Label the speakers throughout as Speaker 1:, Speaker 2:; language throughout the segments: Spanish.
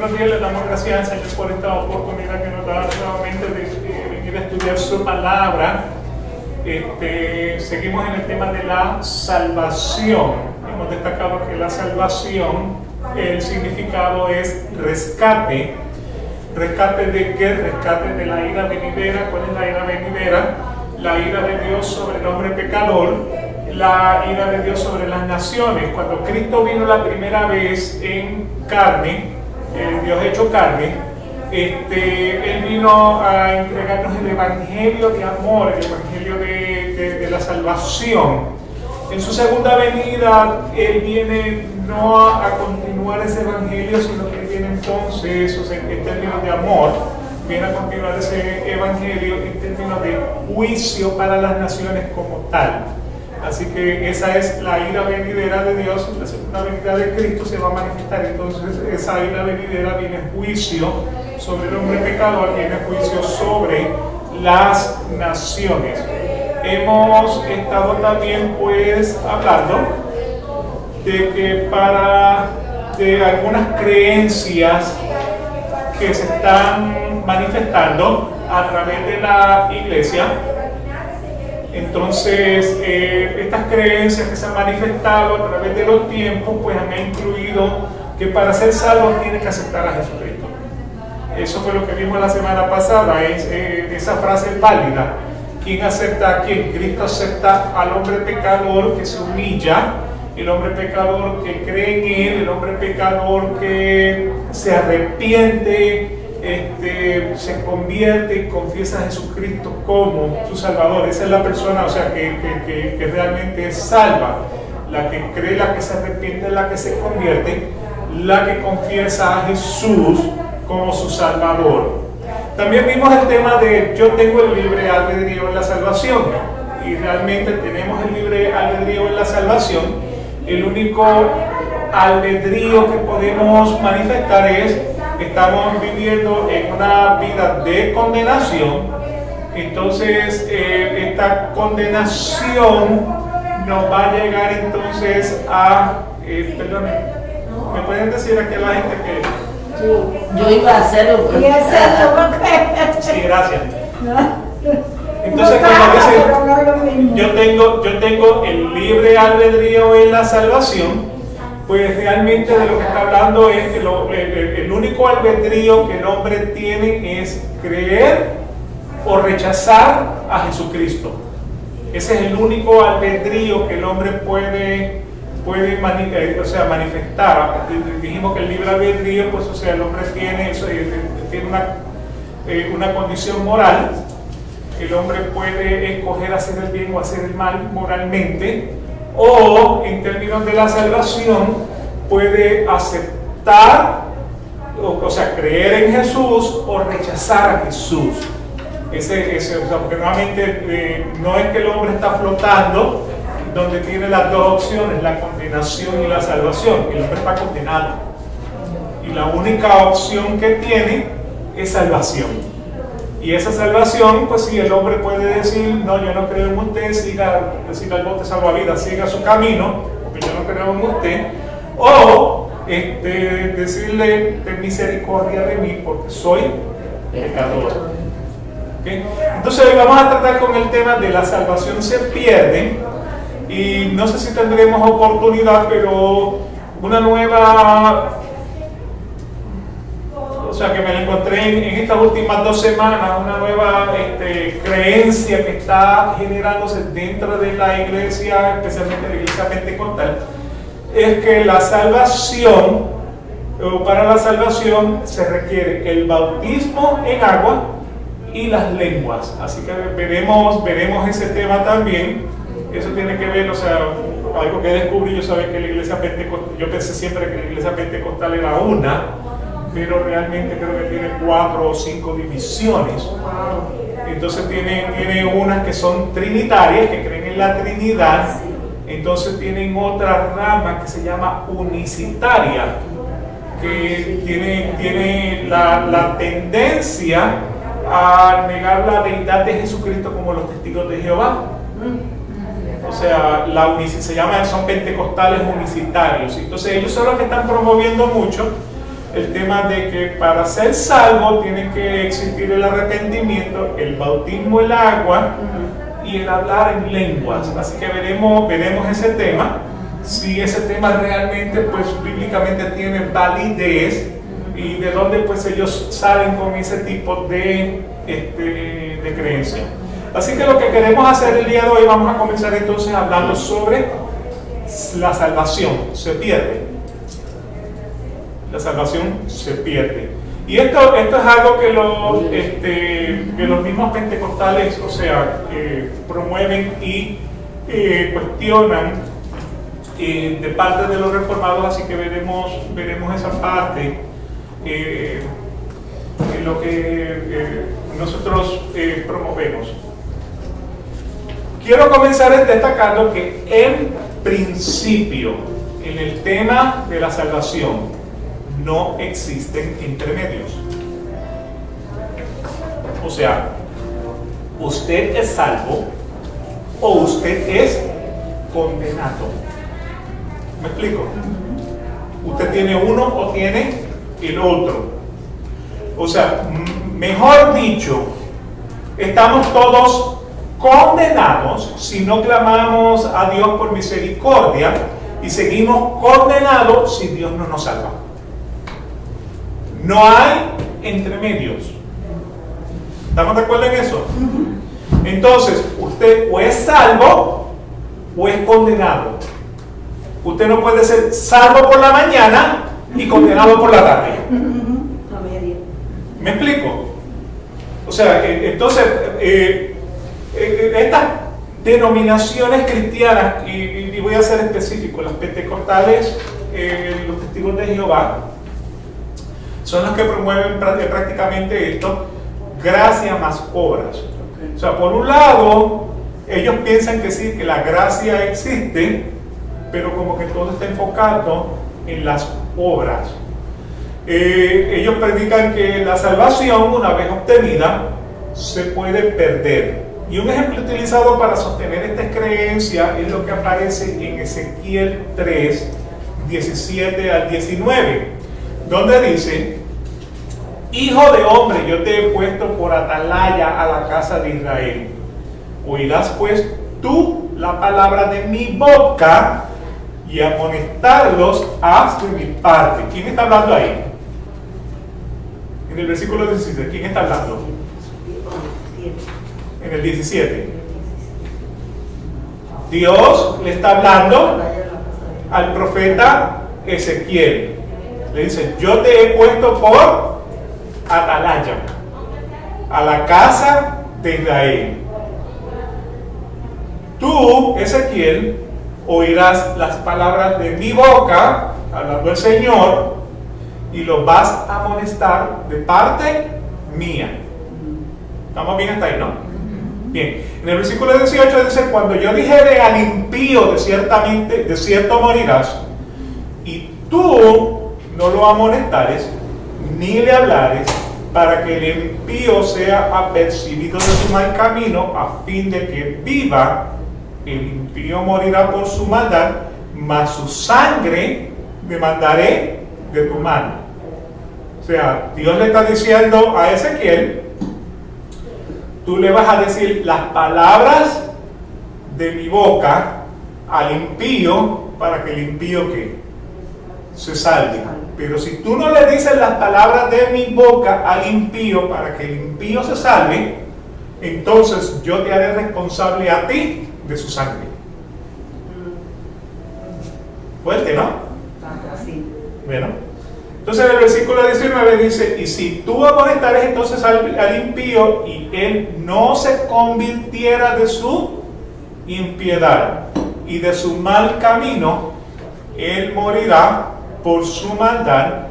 Speaker 1: Buenos días, le damos gracias al Señor por esta oportunidad que nos da nuevamente de venir a estudiar su palabra. Seguimos en el tema de la salvación. Hemos destacado que la salvación, el significado es rescate. ¿Rescate de qué? Rescate de la ira venidera. ¿Cuál es la ira venidera? La ira de Dios sobre el hombre pecador, la ira de Dios sobre las naciones. Cuando Cristo vino la primera vez en carne, Dios hecho carne, Él vino a entregarnos el evangelio de amor, el evangelio de la salvación. En su segunda venida, Él viene no a continuar ese evangelio, sino que viene entonces, en términos de amor, viene a continuar ese evangelio en términos de juicio para las naciones como tal. Así que esa es la ira venidera de Dios. La segunda venida de Cristo se va a manifestar. Entonces esa ira venidera viene juicio sobre el hombre pecador, viene juicio sobre las naciones. Hemos estado también pues hablando de que de algunas creencias que se están manifestando a través de la iglesia. Entonces, estas creencias que se han manifestado a través de los tiempos, pues han incluido que para ser salvo tienes que aceptar a Jesucristo. Eso fue lo que vimos la semana pasada, esa frase es válida. ¿Quién acepta a quién? Cristo acepta al hombre pecador que se humilla, el hombre pecador que cree en Él, el hombre pecador que se arrepiente, se convierte y confiesa a Jesucristo como su Salvador. Esa es la persona, o sea, que realmente es salva. La que cree, la que se arrepiente, la que se convierte, la que confiesa a Jesús como su Salvador. También vimos el tema de yo tengo el libre albedrío en la salvación. Y realmente tenemos el libre albedrío en la salvación. El único albedrío que podemos manifestar es: estamos viviendo en una vida de condenación. Entonces esta condenación nos va a llegar entonces a perdón, ¿me pueden decir aquí a la gente que
Speaker 2: yo iba a hacerlo?
Speaker 1: Sí, gracias. Entonces cuando dice yo tengo el libre albedrío en la salvación, pues realmente de lo que está hablando es que el único albedrío que el hombre tiene es creer o rechazar a Jesucristo. Ese es el único albedrío que el hombre puede manifestar. Dijimos que el libre albedrío, pues, o sea, el hombre tiene una condición moral. El hombre puede escoger hacer el bien o hacer el mal moralmente. O en términos de la salvación puede aceptar, o sea, creer en Jesús o rechazar a Jesús. O sea, porque nuevamente no es que el hombre está flotando donde tiene las dos opciones, la condenación y la salvación. El hombre está condenado y la única opción que tiene es salvación. Y esa salvación, pues sí, el hombre puede decir: no, yo no creo en usted, siga al bote salvavidas, siga su camino, porque yo no creo en usted. O decirle: ten misericordia de mí, porque soy pecador. ¿Okay? Entonces hoy vamos a tratar con el tema de la salvación se pierde. Y no sé si tendremos oportunidad, pero una nueva... O sea, que me la encontré en estas últimas 2 semanas, una nueva creencia que está generándose dentro de la iglesia, especialmente la iglesia pentecostal, es que la salvación, o para la salvación, se requiere el bautismo en agua y las lenguas. Así que veremos ese tema también. Eso tiene que ver, o sea, algo que descubrí. Yo sabía que la iglesia pentecostal, yo pensé siempre que la iglesia pentecostal era una, pero realmente creo que tiene 4 o 5 divisiones. Entonces tiene unas que son trinitarias, que creen en la Trinidad. Entonces tienen otra rama que se llama unicitaria, que tiene la tendencia a negar la deidad de Jesucristo, como los testigos de Jehová. O sea, son pentecostales unicitarios. Entonces ellos son los que están promoviendo mucho el tema de que para ser salvo tiene que existir el arrepentimiento, el bautismo en agua y el hablar en lenguas. Así que veremos ese tema, si ese tema realmente pues bíblicamente tiene validez y de dónde pues ellos salen con ese tipo de creencia. Así que lo que queremos hacer el día de hoy, vamos a comenzar entonces hablando sobre la salvación. Se pierde. La salvación se pierde. Y esto es algo que los mismos pentecostales, o sea, promueven y cuestionan de parte de los reformados, así que veremos esa parte en lo que nosotros promovemos. Quiero comenzar destacando que en principio, en el tema de la salvación, no existen intermedios. O sea, usted es salvo o usted es condenado. ¿Me explico? Usted tiene uno o tiene el otro. O sea, mejor dicho, estamos todos condenados si no clamamos a Dios por misericordia y seguimos condenados si Dios no nos salva. No hay entremedios. ¿Estamos de acuerdo en eso? Entonces, usted o es salvo o es condenado. Usted no puede ser salvo por la mañana y condenado por la tarde. ¿Me explico? O sea, entonces, estas denominaciones cristianas, y voy a ser específico, las pentecostales, los testigos de Jehová, son los que promueven prácticamente esto, gracia más obras. O sea, por un lado, ellos piensan que sí, que la gracia existe, pero como que todo está enfocado en las obras. Ellos predican que la salvación, una vez obtenida, se puede perder. Y un ejemplo utilizado para sostener esta creencia es lo que aparece en Ezequiel 3, 17 al 19, donde dice: Hijo de hombre, yo te he puesto por atalaya a la casa de Israel. Oirás pues tú la palabra de mi boca y amonestarlos haz de mi parte. ¿Quién está hablando ahí? En el versículo 17, ¿quién está hablando? En el 17. Dios le está hablando al profeta Ezequiel. Le dice: yo te he puesto por atalaya a la casa de Israel. Tú, Ezequiel, oirás las palabras de mi boca, hablando el Señor, y los vas a amonestar de parte mía. ¿Estamos bien hasta ahí, no? Bien. En el versículo 18 dice: cuando yo dijere al impío, de cierto morirás, y tú no lo amonestares, ni le hablares, para que el impío sea apercibido de su mal camino, a fin de que viva. El impío morirá por su maldad, mas su sangre demandaré de tu mano. O sea, Dios le está diciendo a Ezequiel: tú le vas a decir las palabras de mi boca al impío, para que el impío ¿qué? Se salve. Pero si tú no le dices las palabras de mi boca al impío para que el impío se salve, entonces yo te haré responsable a ti de su sangre. Fuerte, ¿no? Bueno, entonces en el versículo 19 dice: y si tú amonestares entonces al impío y él no se convirtiera de su impiedad y de su mal camino, él morirá por su maldad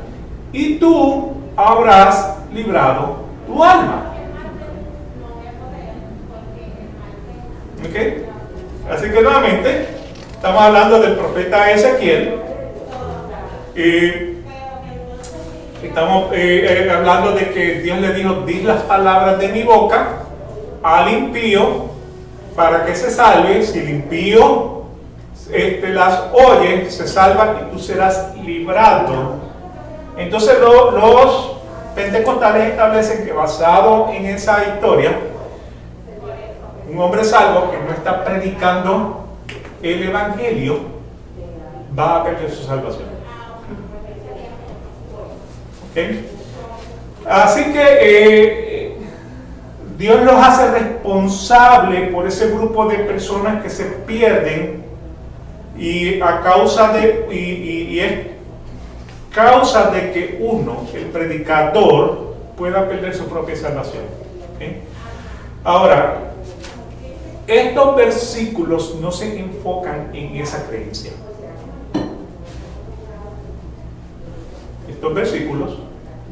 Speaker 1: y tú habrás librado tu alma. ¿Ok? Así que nuevamente estamos hablando del profeta Ezequiel. Estamos hablando de que Dios le dijo: di las palabras de mi boca al impío para que se salve. Si el impío las oye, se salva y tú serás librado Entonces los pentecostales establecen que basado en esa historia, un hombre salvo que no está predicando el evangelio va a perder su salvación. ¿Okay? Así que Dios los hace responsables por ese grupo de personas que se pierden y a causa de y es causa de que uno, el predicador, pueda perder su propia salvación. ¿Okay? Ahora, estos versículos no se enfocan en esa creencia. Estos versículos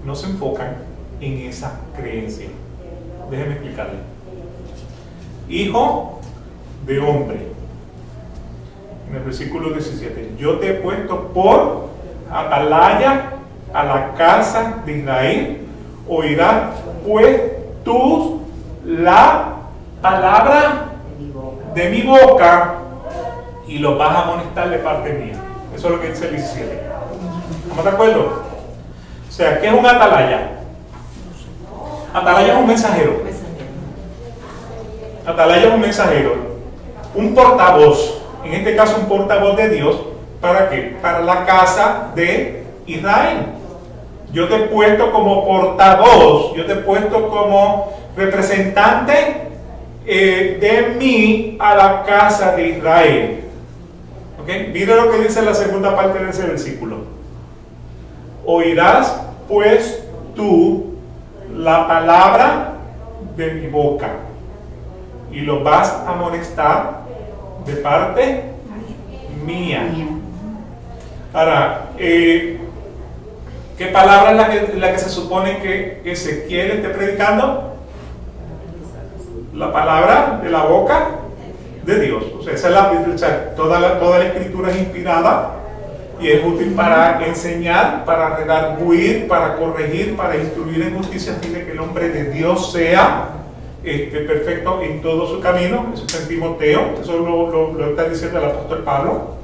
Speaker 1: no se enfocan en esa creencia. Déjeme explicarle. Hijo de hombre. En el versículo 17. Yo te he puesto por atalaya a la casa de Israel. Oirás pues tú la palabra de mi boca y lo vas a amonestar de parte mía. Eso es lo que dice el 17. ¿Estamos de acuerdo? O sea, ¿qué es un atalaya? Atalaya es un mensajero. Atalaya es un mensajero. Un portavoz. En este caso, un portavoz de Dios. ¿Para qué? Para la casa de Israel. Yo te he puesto como portavoz. Yo te he puesto como representante de mí a la casa de Israel. ¿Ok? Mira lo que dice la segunda parte de ese versículo. Oirás pues tú la palabra de mi boca y lo vas a amonestar de parte mía. Ahora, ¿qué palabra es la que se supone que Ezequiel esté predicando? La palabra de la boca de Dios. O sea, esa es toda la escritura es inspirada y es útil para enseñar, para redarguir, para corregir, para instruir en justicia, a fin de que el hombre de Dios sea perfecto en todo su camino. Eso está en Timoteo, eso lo está diciendo el apóstol Pablo.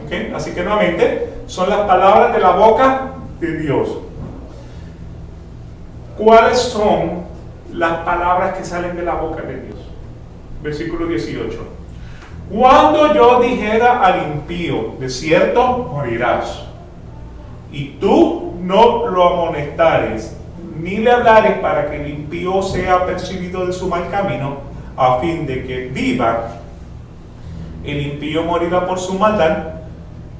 Speaker 1: ¿Okay? Así que nuevamente, son las palabras de la boca de Dios. ¿Cuáles son las palabras que salen de la boca de Dios? Versículo 18. Cuando yo dijera al impío, de cierto morirás, y tú no lo amonestares, ni le hablares para que el impío sea percibido de su mal camino, a fin de que viva, el impío morirá por su maldad,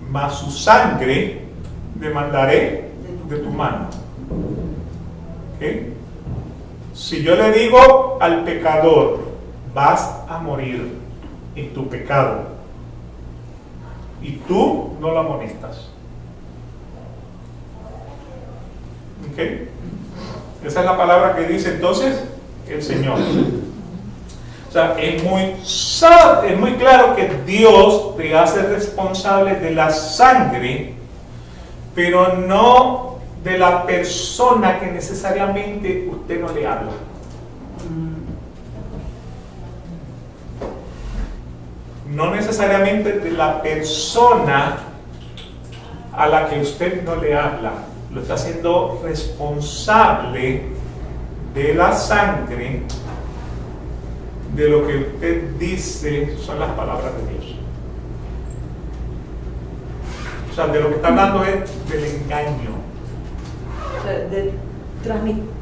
Speaker 1: mas su sangre demandaré de tu mano. ¿Okay? Si yo le digo al pecador, vas a morir en tu pecado, y tú no lo amonestas. ¿Okay? Esa es la palabra que dice entonces el Señor. O sea, es muy claro que Dios te hace responsable de la sangre, pero no de la persona que necesariamente usted no le habla. No necesariamente de la persona a la que usted no le habla. Lo está haciendo responsable de la sangre, de lo que usted dice son las palabras de Dios. O sea, de lo que está hablando es del engaño.
Speaker 3: O sea,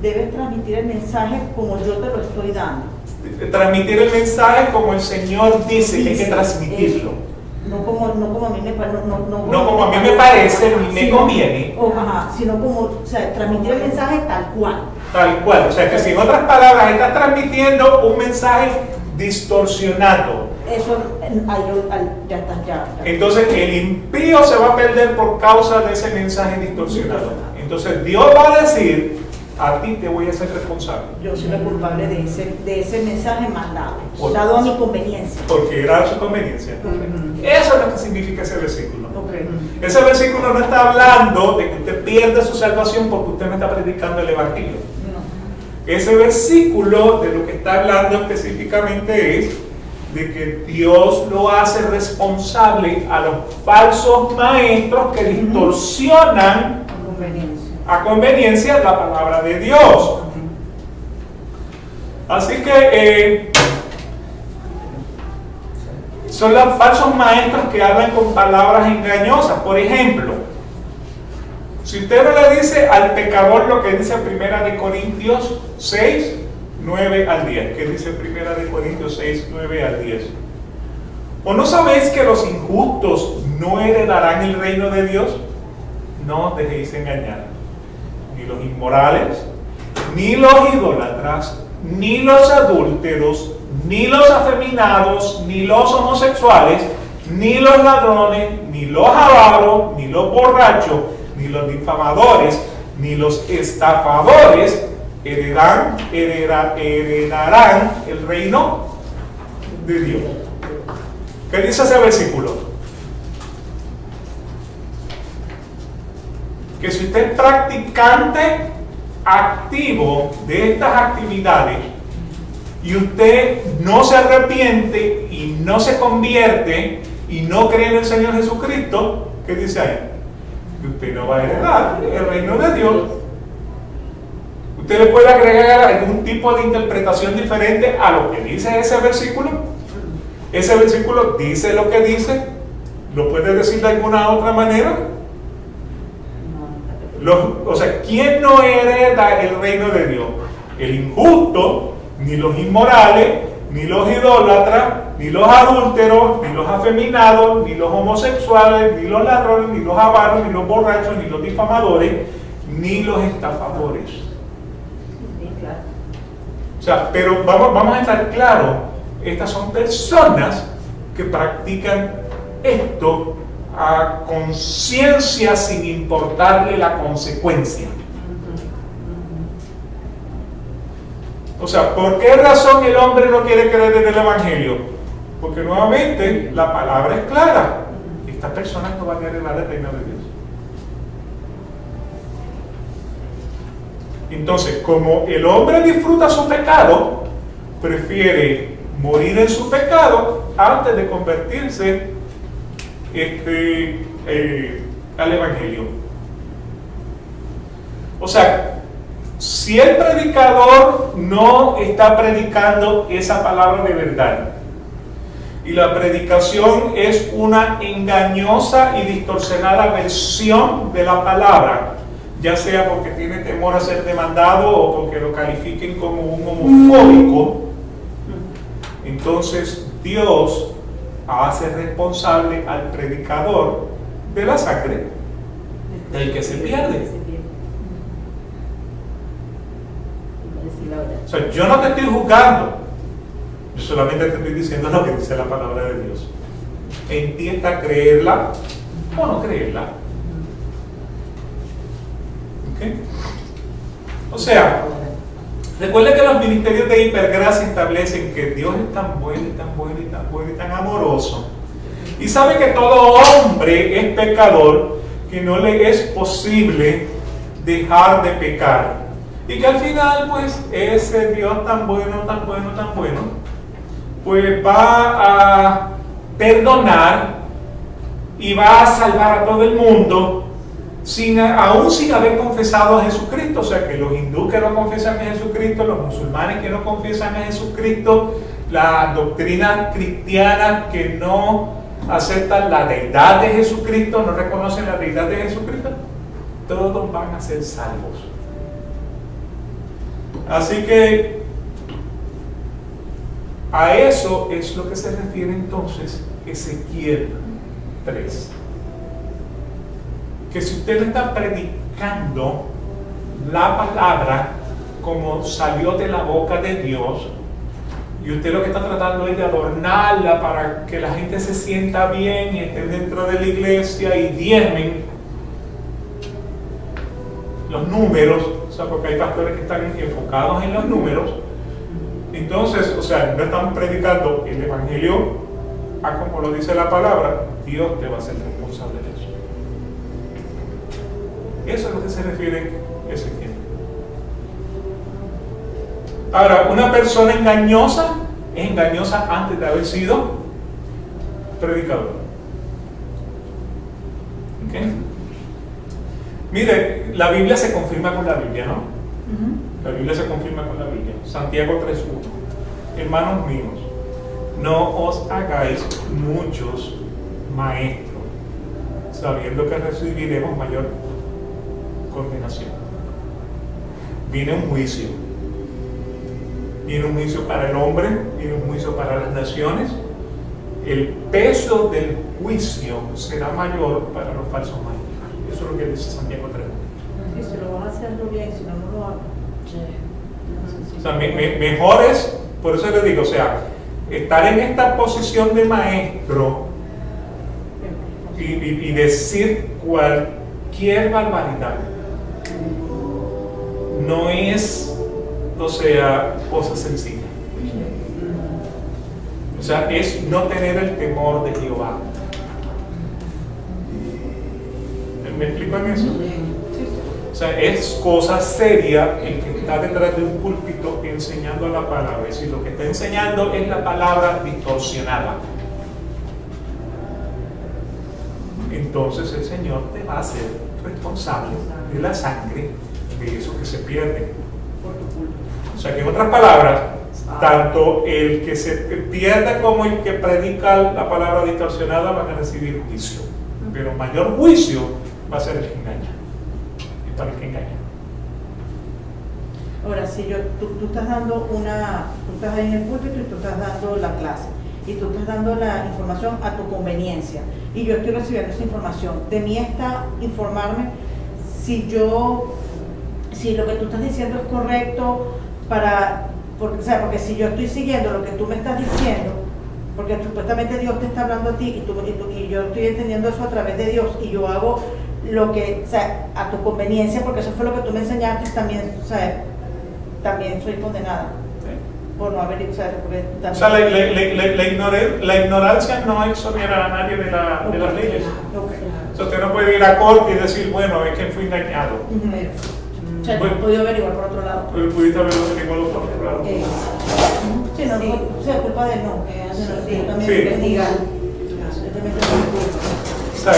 Speaker 3: debes transmitir el mensaje como yo te lo estoy dando.
Speaker 1: Transmitir el mensaje como el Señor dice que hay que transmitirlo.
Speaker 3: No como a mí me parece,
Speaker 1: no como a mí me parece ni me conviene.
Speaker 3: Sino como, o sea, transmitir el mensaje tal cual.
Speaker 1: Tal cual, o sea que si en otras palabras estás transmitiendo un mensaje distorsionado.
Speaker 3: Eso, ya está.
Speaker 1: Entonces el impío se va a perder por causa de ese mensaje distorsionado. Entonces Dios va a decir, a ti te voy a ser responsable.
Speaker 3: Yo soy la culpable de ese mensaje mandado, dado a mi conveniencia.
Speaker 1: Porque era a su conveniencia. Eso es lo que significa ese versículo.
Speaker 3: Okay.
Speaker 1: Ese versículo no está hablando de que usted pierda su salvación porque usted no está predicando el evangelio. No. Ese versículo de lo que está hablando específicamente es de que Dios lo hace responsable a los falsos maestros que distorsionan
Speaker 3: conveniencia.
Speaker 1: a conveniencia la palabra de Dios. Así que son los falsos maestros que hablan con palabras engañosas. Por ejemplo, si usted no le dice al pecador lo que dice 1 Corintios 6, 9 al 10, ¿qué dice 1 Corintios 6, 9 al 10? ¿O no sabéis que los injustos no heredarán el reino de Dios? No os dejéis engañar. Ni los inmorales, ni los idólatras, ni los adúlteros, ni los afeminados, ni los homosexuales, ni los ladrones, ni los avaros, ni los borrachos, ni los difamadores, ni los estafadores heredarán el reino de Dios. ¿Qué dice ese versículo? Que si usted es practicante activo de estas actividades y usted no se arrepiente y no se convierte y no cree en el Señor Jesucristo, ¿qué dice ahí? Que usted no va a heredar el reino de Dios. Usted le puede agregar algún tipo de interpretación diferente a lo que dice ese versículo. Ese versículo dice lo que dice. ¿Lo puede decir de alguna otra manera? O sea, ¿quién no hereda el reino de Dios? El injusto, ni los inmorales, ni los idólatras, ni los adúlteros, ni los afeminados, ni los homosexuales, ni los ladrones, ni los avaros, ni los borrachos, ni los difamadores, ni los estafadores. O sea, pero vamos a estar claros, estas son personas que practican esto a conciencia sin importarle la consecuencia. O sea, ¿por qué razón el hombre no quiere creer en el Evangelio? Porque nuevamente la palabra es clara. Estas personas no van a heredar el reino de Dios. Entonces, como el hombre disfruta su pecado, prefiere morir en su pecado antes de convertirse al Evangelio. O sea, si el predicador no está predicando esa palabra de verdad y la predicación es una engañosa y distorsionada versión de la palabra, ya sea porque tiene temor a ser demandado o porque lo califiquen como un homofóbico, entonces Dios hace responsable al predicador de la sangre del que se pierde. O sea, yo no te estoy juzgando, yo solamente te estoy diciendo lo que dice la palabra de Dios. En ti está creerla o no creerla. ¿Okay? O sea, recuerde que los ministerios de hipergracia establecen que Dios es tan bueno y tan bueno y tan bueno y tan amoroso, y sabe que todo hombre es pecador, que no le es posible dejar de pecar, y que al final pues ese Dios tan bueno, tan bueno, tan bueno, pues va a perdonar y va a salvar a todo el mundo aún sin haber confesado a Jesucristo. O sea, que los hindúes que no confiesan a Jesucristo, los musulmanes que no confiesan a Jesucristo, las doctrinas cristianas que no aceptan la deidad de Jesucristo, no reconocen la deidad de Jesucristo, todos van a ser salvos. Así que a eso es lo que se refiere entonces Ezequiel 3. Que si usted está predicando la palabra como salió de la boca de Dios, y usted lo que está tratando es de adornarla para que la gente se sienta bien y esté dentro de la iglesia y diezmen los números, o sea, porque hay pastores que están enfocados en los números, entonces, o sea, no están predicando el evangelio a como lo dice la palabra, Dios te va a ser responsable de eso. Eso es a lo que se refiere Ezequiel. Ahora, una persona engañosa es engañosa antes de haber sido predicador. ¿Okay? Mire, la Biblia se confirma con la Biblia, ¿no?
Speaker 3: Ujú.
Speaker 1: La Biblia se confirma con la Biblia. Santiago 3:1. Hermanos míos, no os hagáis muchos maestros, sabiendo que recibiremos mayor condenación. Viene un juicio. Viene un juicio para el hombre, viene un juicio para las naciones. El peso del juicio será mayor para los falsos maestros. Eso es lo que dice Santiago 3:1.
Speaker 3: Sí, si lo van a hacer bien, si no, no lo hagan.
Speaker 1: O sea, mejor es, por eso le digo, o sea, estar en esta posición de maestro y decir cualquier barbaridad no es, o sea, cosa sencilla. O sea, es no tener el temor de Jehová. ¿Me explico en eso? O sea, es cosa seria el que está detrás de un púlpito enseñando la palabra. Es decir, lo que está enseñando es la palabra distorsionada. Entonces el Señor te va a hacer responsable de la sangre de eso que se pierde. O sea que en otras palabras, tanto el que se pierda como el que predica la palabra distorsionada van a recibir juicio. Pero mayor juicio va a ser el que engaña. Y para el que engaña.
Speaker 3: Ahora, si tú estás dando tú estás en el púlpito y tú estás dando la clase y tú estás dando la información a tu conveniencia y yo estoy recibiendo esa información, de mí está informarme si lo que tú estás diciendo es correcto porque si yo estoy siguiendo lo que tú me estás diciendo, porque supuestamente Dios te está hablando a ti y yo estoy entendiendo eso a través de Dios y yo hago lo que, o sea, a tu conveniencia, porque eso fue lo que tú me enseñaste, también, o sea, también soy condenada por no haber, o sea, porque también...
Speaker 1: O sea, la ignorancia no exonera a nadie de las leyes.
Speaker 3: Okay.
Speaker 1: O sea, usted no puede ir a corte y decir, bueno, es que fui engañado.
Speaker 3: O sea, no he podido averiguar por otro lado.
Speaker 1: Pero pudiste haberlo averiguado por otro lado.
Speaker 3: Sí, no,
Speaker 4: Sí.
Speaker 3: o sea, culpa de él no.
Speaker 4: Sí.
Speaker 3: Yo también
Speaker 1: Sí.
Speaker 3: investigar. Yo también tengo culpa.
Speaker 1: O sea,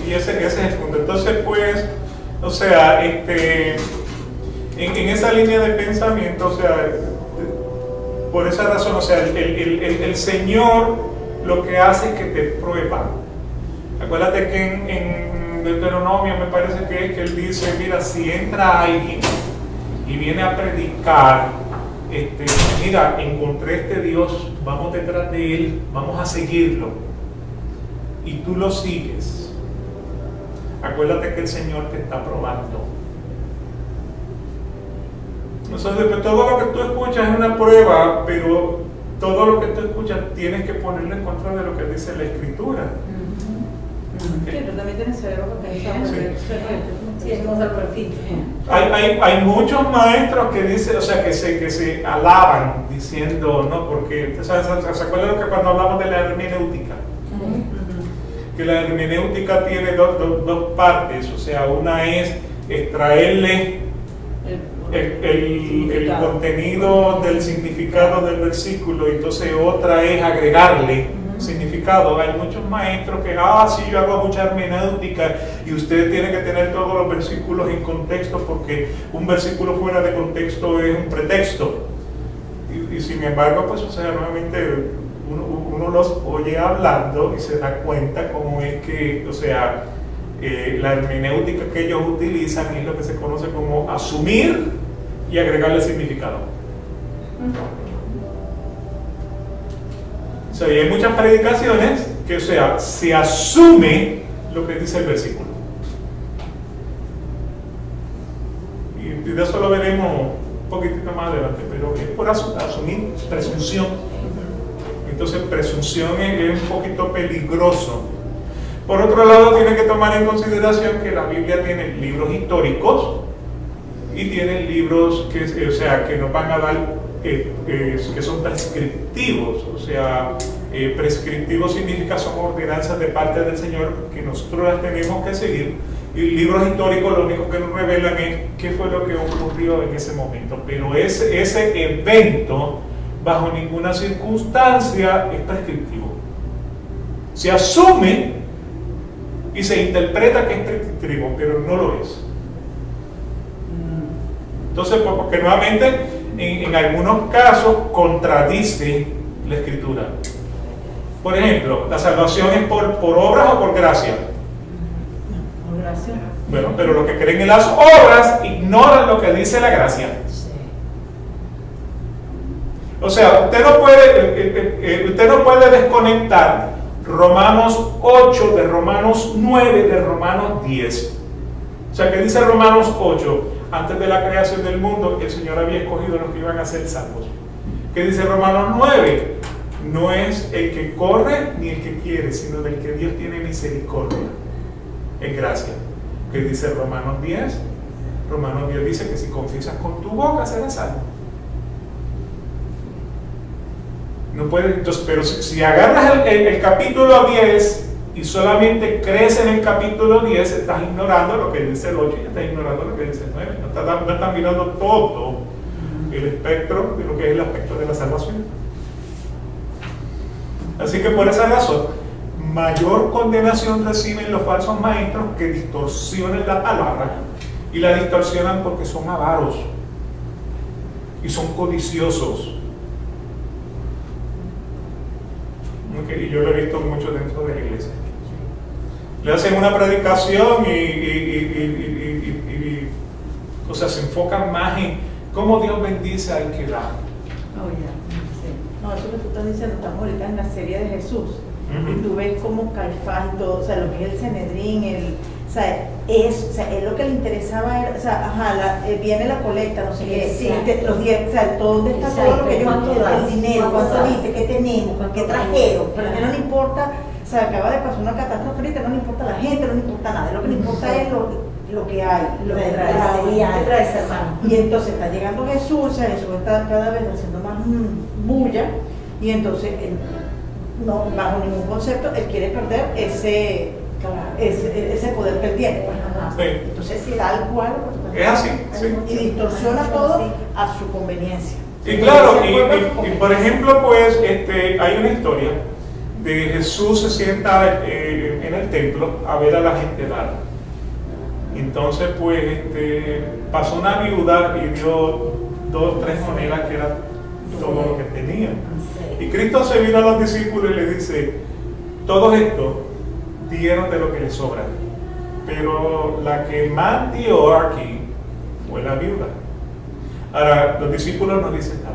Speaker 1: y ese es el punto. Entonces, pues, o sea, en esa línea de pensamiento, o sea, por esa razón, o sea, el Señor lo que hace es que te prueba. Acuérdate que en Deuteronomio me parece que es que él dice, mira, si entra alguien y viene a predicar, mira, encontré este Dios, vamos detrás de él, vamos a seguirlo. Y tú lo sigues. Acuérdate que el Señor te está probando. Entonces, todo lo que tú escuchas es una prueba, pero todo lo que tú escuchas tienes que ponerlo en contra de lo que dice la Escritura.
Speaker 3: Sí, tú también tienes cerebro para pensar.
Speaker 4: Sí, es como el perfil.
Speaker 1: Hay muchos maestros que dicen, o sea, que se alaban diciendo, no, porque, ¿se acuerdan que cuando hablamos de la hermenéutica? Que la hermenéutica tiene dos partes, o sea, una es extraerle el contenido del significado del versículo, y entonces otra es agregarle significado. Hay muchos maestros que, sí, yo hago mucha hermenéutica y usted tiene que tener todos los versículos en contexto, porque un versículo fuera de contexto es un pretexto. Y sin embargo, pues, o sea, nuevamente uno los oye hablando y se da cuenta cómo es que, o sea, la hermenéutica que ellos utilizan es lo que se conoce como asumir y agregarle significado. O sea, y hay muchas predicaciones que, o sea, se asume lo que dice el versículo. Y de eso lo veremos un poquitito más adelante, pero es por asumir presunción. Entonces, presunción es un poquito peligroso. Por otro lado, tiene que tomar en consideración que la Biblia tiene libros históricos y tiene libros que, o sea, que nos van a dar, que son prescriptivos. O sea, prescriptivo significa son ordenanzas de parte del Señor que nosotros las tenemos que seguir. Y libros históricos lo único que nos revelan es qué fue lo que ocurrió en ese momento. Pero ese evento, bajo ninguna circunstancia, es prescriptivo. Se asume y se interpreta que es prescriptivo, pero no lo es. Entonces, porque nuevamente en algunos casos contradice la Escritura. Por ejemplo, ¿la salvación es por obras o por gracia?
Speaker 3: Por gracia.
Speaker 1: Bueno, pero los que creen en las obras ignoran lo que dice la gracia. O sea, usted no puede desconectar Romanos 8 de Romanos 9 de Romanos 10. O sea, ¿qué dice Romanos 8? Antes de la creación del mundo, el Señor había escogido a los que iban a ser salvos. ¿Qué dice Romanos 9? No es el que corre ni el que quiere, sino del que Dios tiene misericordia. Es gracia. ¿Qué dice Romanos 10? Romanos 10 dice que si confiesas con tu boca serás salvo. No puede, entonces, pero si agarras el capítulo 10 y solamente crees en el capítulo 10, estás ignorando lo que dice el 8 y estás ignorando lo que dice el 9. No estás mirando todo el espectro de lo que es el aspecto de la salvación. Así que por esa razón, mayor condenación reciben los falsos maestros que distorsionan la palabra, y la distorsionan porque son avaros y son codiciosos. Y yo lo he visto mucho dentro de la iglesia. Le hacen una predicación o sea, se enfocan más en cómo Dios bendice al que da.
Speaker 3: Oh, ya. Sí. No, eso que tú estás diciendo, estamos ahorita en la serie de Jesús. Y tú ves como Caifás y todo, o sea, lo que es el Sanedrín, o sea, él lo que le interesaba era, o sea, viene la colecta, no sé qué,
Speaker 4: Sí.
Speaker 3: los 10, o sea, ¿dónde está todo lo que ellos el dinero, cuánto viste, qué tenemos, qué trajeron? Pero a él no le importa, o sea, acaba de pasar una catástrofe ahorita, no le importa la gente, no le importa nada, lo que le importa es lo que hay, lo que trae, hermano. Y entonces está llegando Jesús, o sea, Jesús está cada vez haciendo más bulla, y entonces no, bajo ningún concepto, él quiere perder ese poder que él tiene.
Speaker 1: Sí.
Speaker 3: Entonces, tal cual,
Speaker 1: Es así, sí.
Speaker 3: y distorsiona todo a su conveniencia.
Speaker 1: Y claro, y por ejemplo, pues hay una historia de Jesús se sienta en el templo a ver a la gente dar. Entonces, pues, pasó una viuda y dio 2 o 3 monedas que era todo lo que tenía. Y Cristo se vino a los discípulos y le dice: todos estos dieron de lo que les sobra, pero la que más dio aquí fue la viuda. Ahora, los discípulos no dicen nada.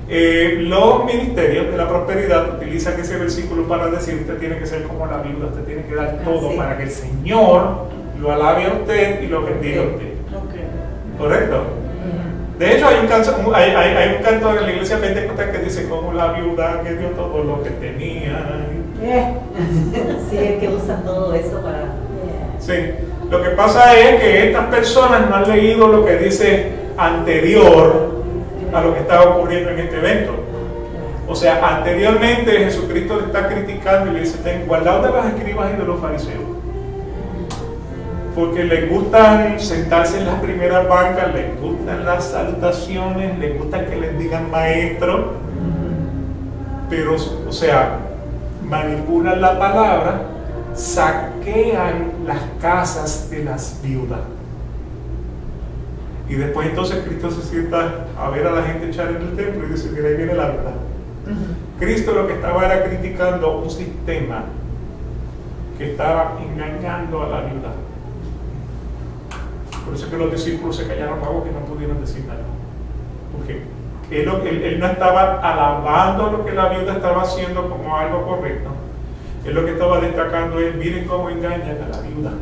Speaker 1: Los ministerios de la prosperidad utilizan ese versículo para decir: usted tiene que ser como la viuda, usted tiene que dar todo para que el Señor lo alabe a usted y lo bendiga a usted. ¿Correcto? De hecho, hay un canto en la iglesia pentecostal que dice: como la viuda que dio todo lo que tenía.
Speaker 4: Sí, es que usan todo eso para...
Speaker 1: Sí, lo que pasa es que estas personas no han leído lo que dice anterior a lo que estaba ocurriendo en este evento. O sea, anteriormente Jesucristo le está criticando y le dice: ten guardado de los escribas y de los fariseos, porque les gustan sentarse en las primeras bancas, les gustan las salutaciones, les gusta que les digan maestro, pero, o sea, manipulan la palabra, saquean las casas de las viudas. Y después entonces Cristo se sienta a ver a la gente echar en el templo y dice: mira, ahí viene la verdad. Cristo lo que estaba era criticando un sistema que estaba engañando a la viuda. Por eso es que los discípulos se callaron la boca y no pudieron decir nada, porque él no estaba alabando lo que la viuda estaba haciendo como algo correcto. Él lo que estaba destacando es: miren cómo engañan a la viuda.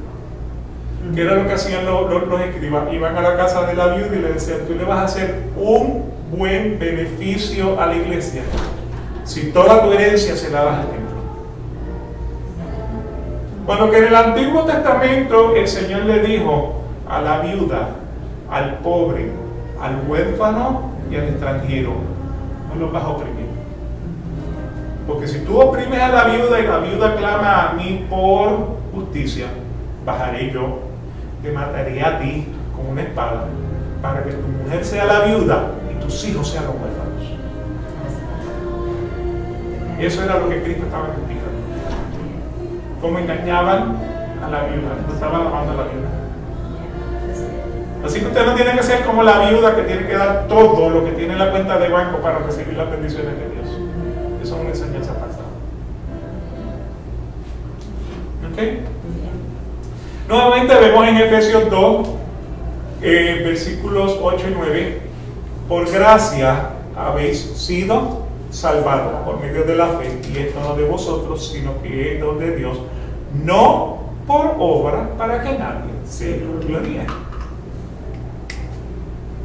Speaker 1: Que era lo que hacían los escribas. Iban a la casa de la viuda y le decían: tú le vas a hacer un buen beneficio a la iglesia si toda tu herencia se la das al templo. Cuando que en el Antiguo Testamento el Señor le dijo a la viuda, al pobre, al huérfano y al extranjero: no los vas a oprimir. Porque si tú oprimes a la viuda y la viuda clama a mí por justicia, bajaré yo, te mataré a ti con una espada, para que tu mujer sea la viuda y tus hijos sean los huérfanos. Eso era lo que Cristo estaba criticando. Cómo engañaban a la viuda, no estaban amando a la viuda. Así que usted no tiene que ser como la viuda que tiene que dar todo lo que tiene en la cuenta de banco para recibir las bendiciones de Dios. Eso es una enseñanza falsa. ¿Ok? Nuevamente vemos en Efesios 2, versículos 8 y 9. Por gracia habéis sido salvados por medio de la fe, y esto no de vosotros, sino que es don de Dios, no por obra, para que nadie se gloríe.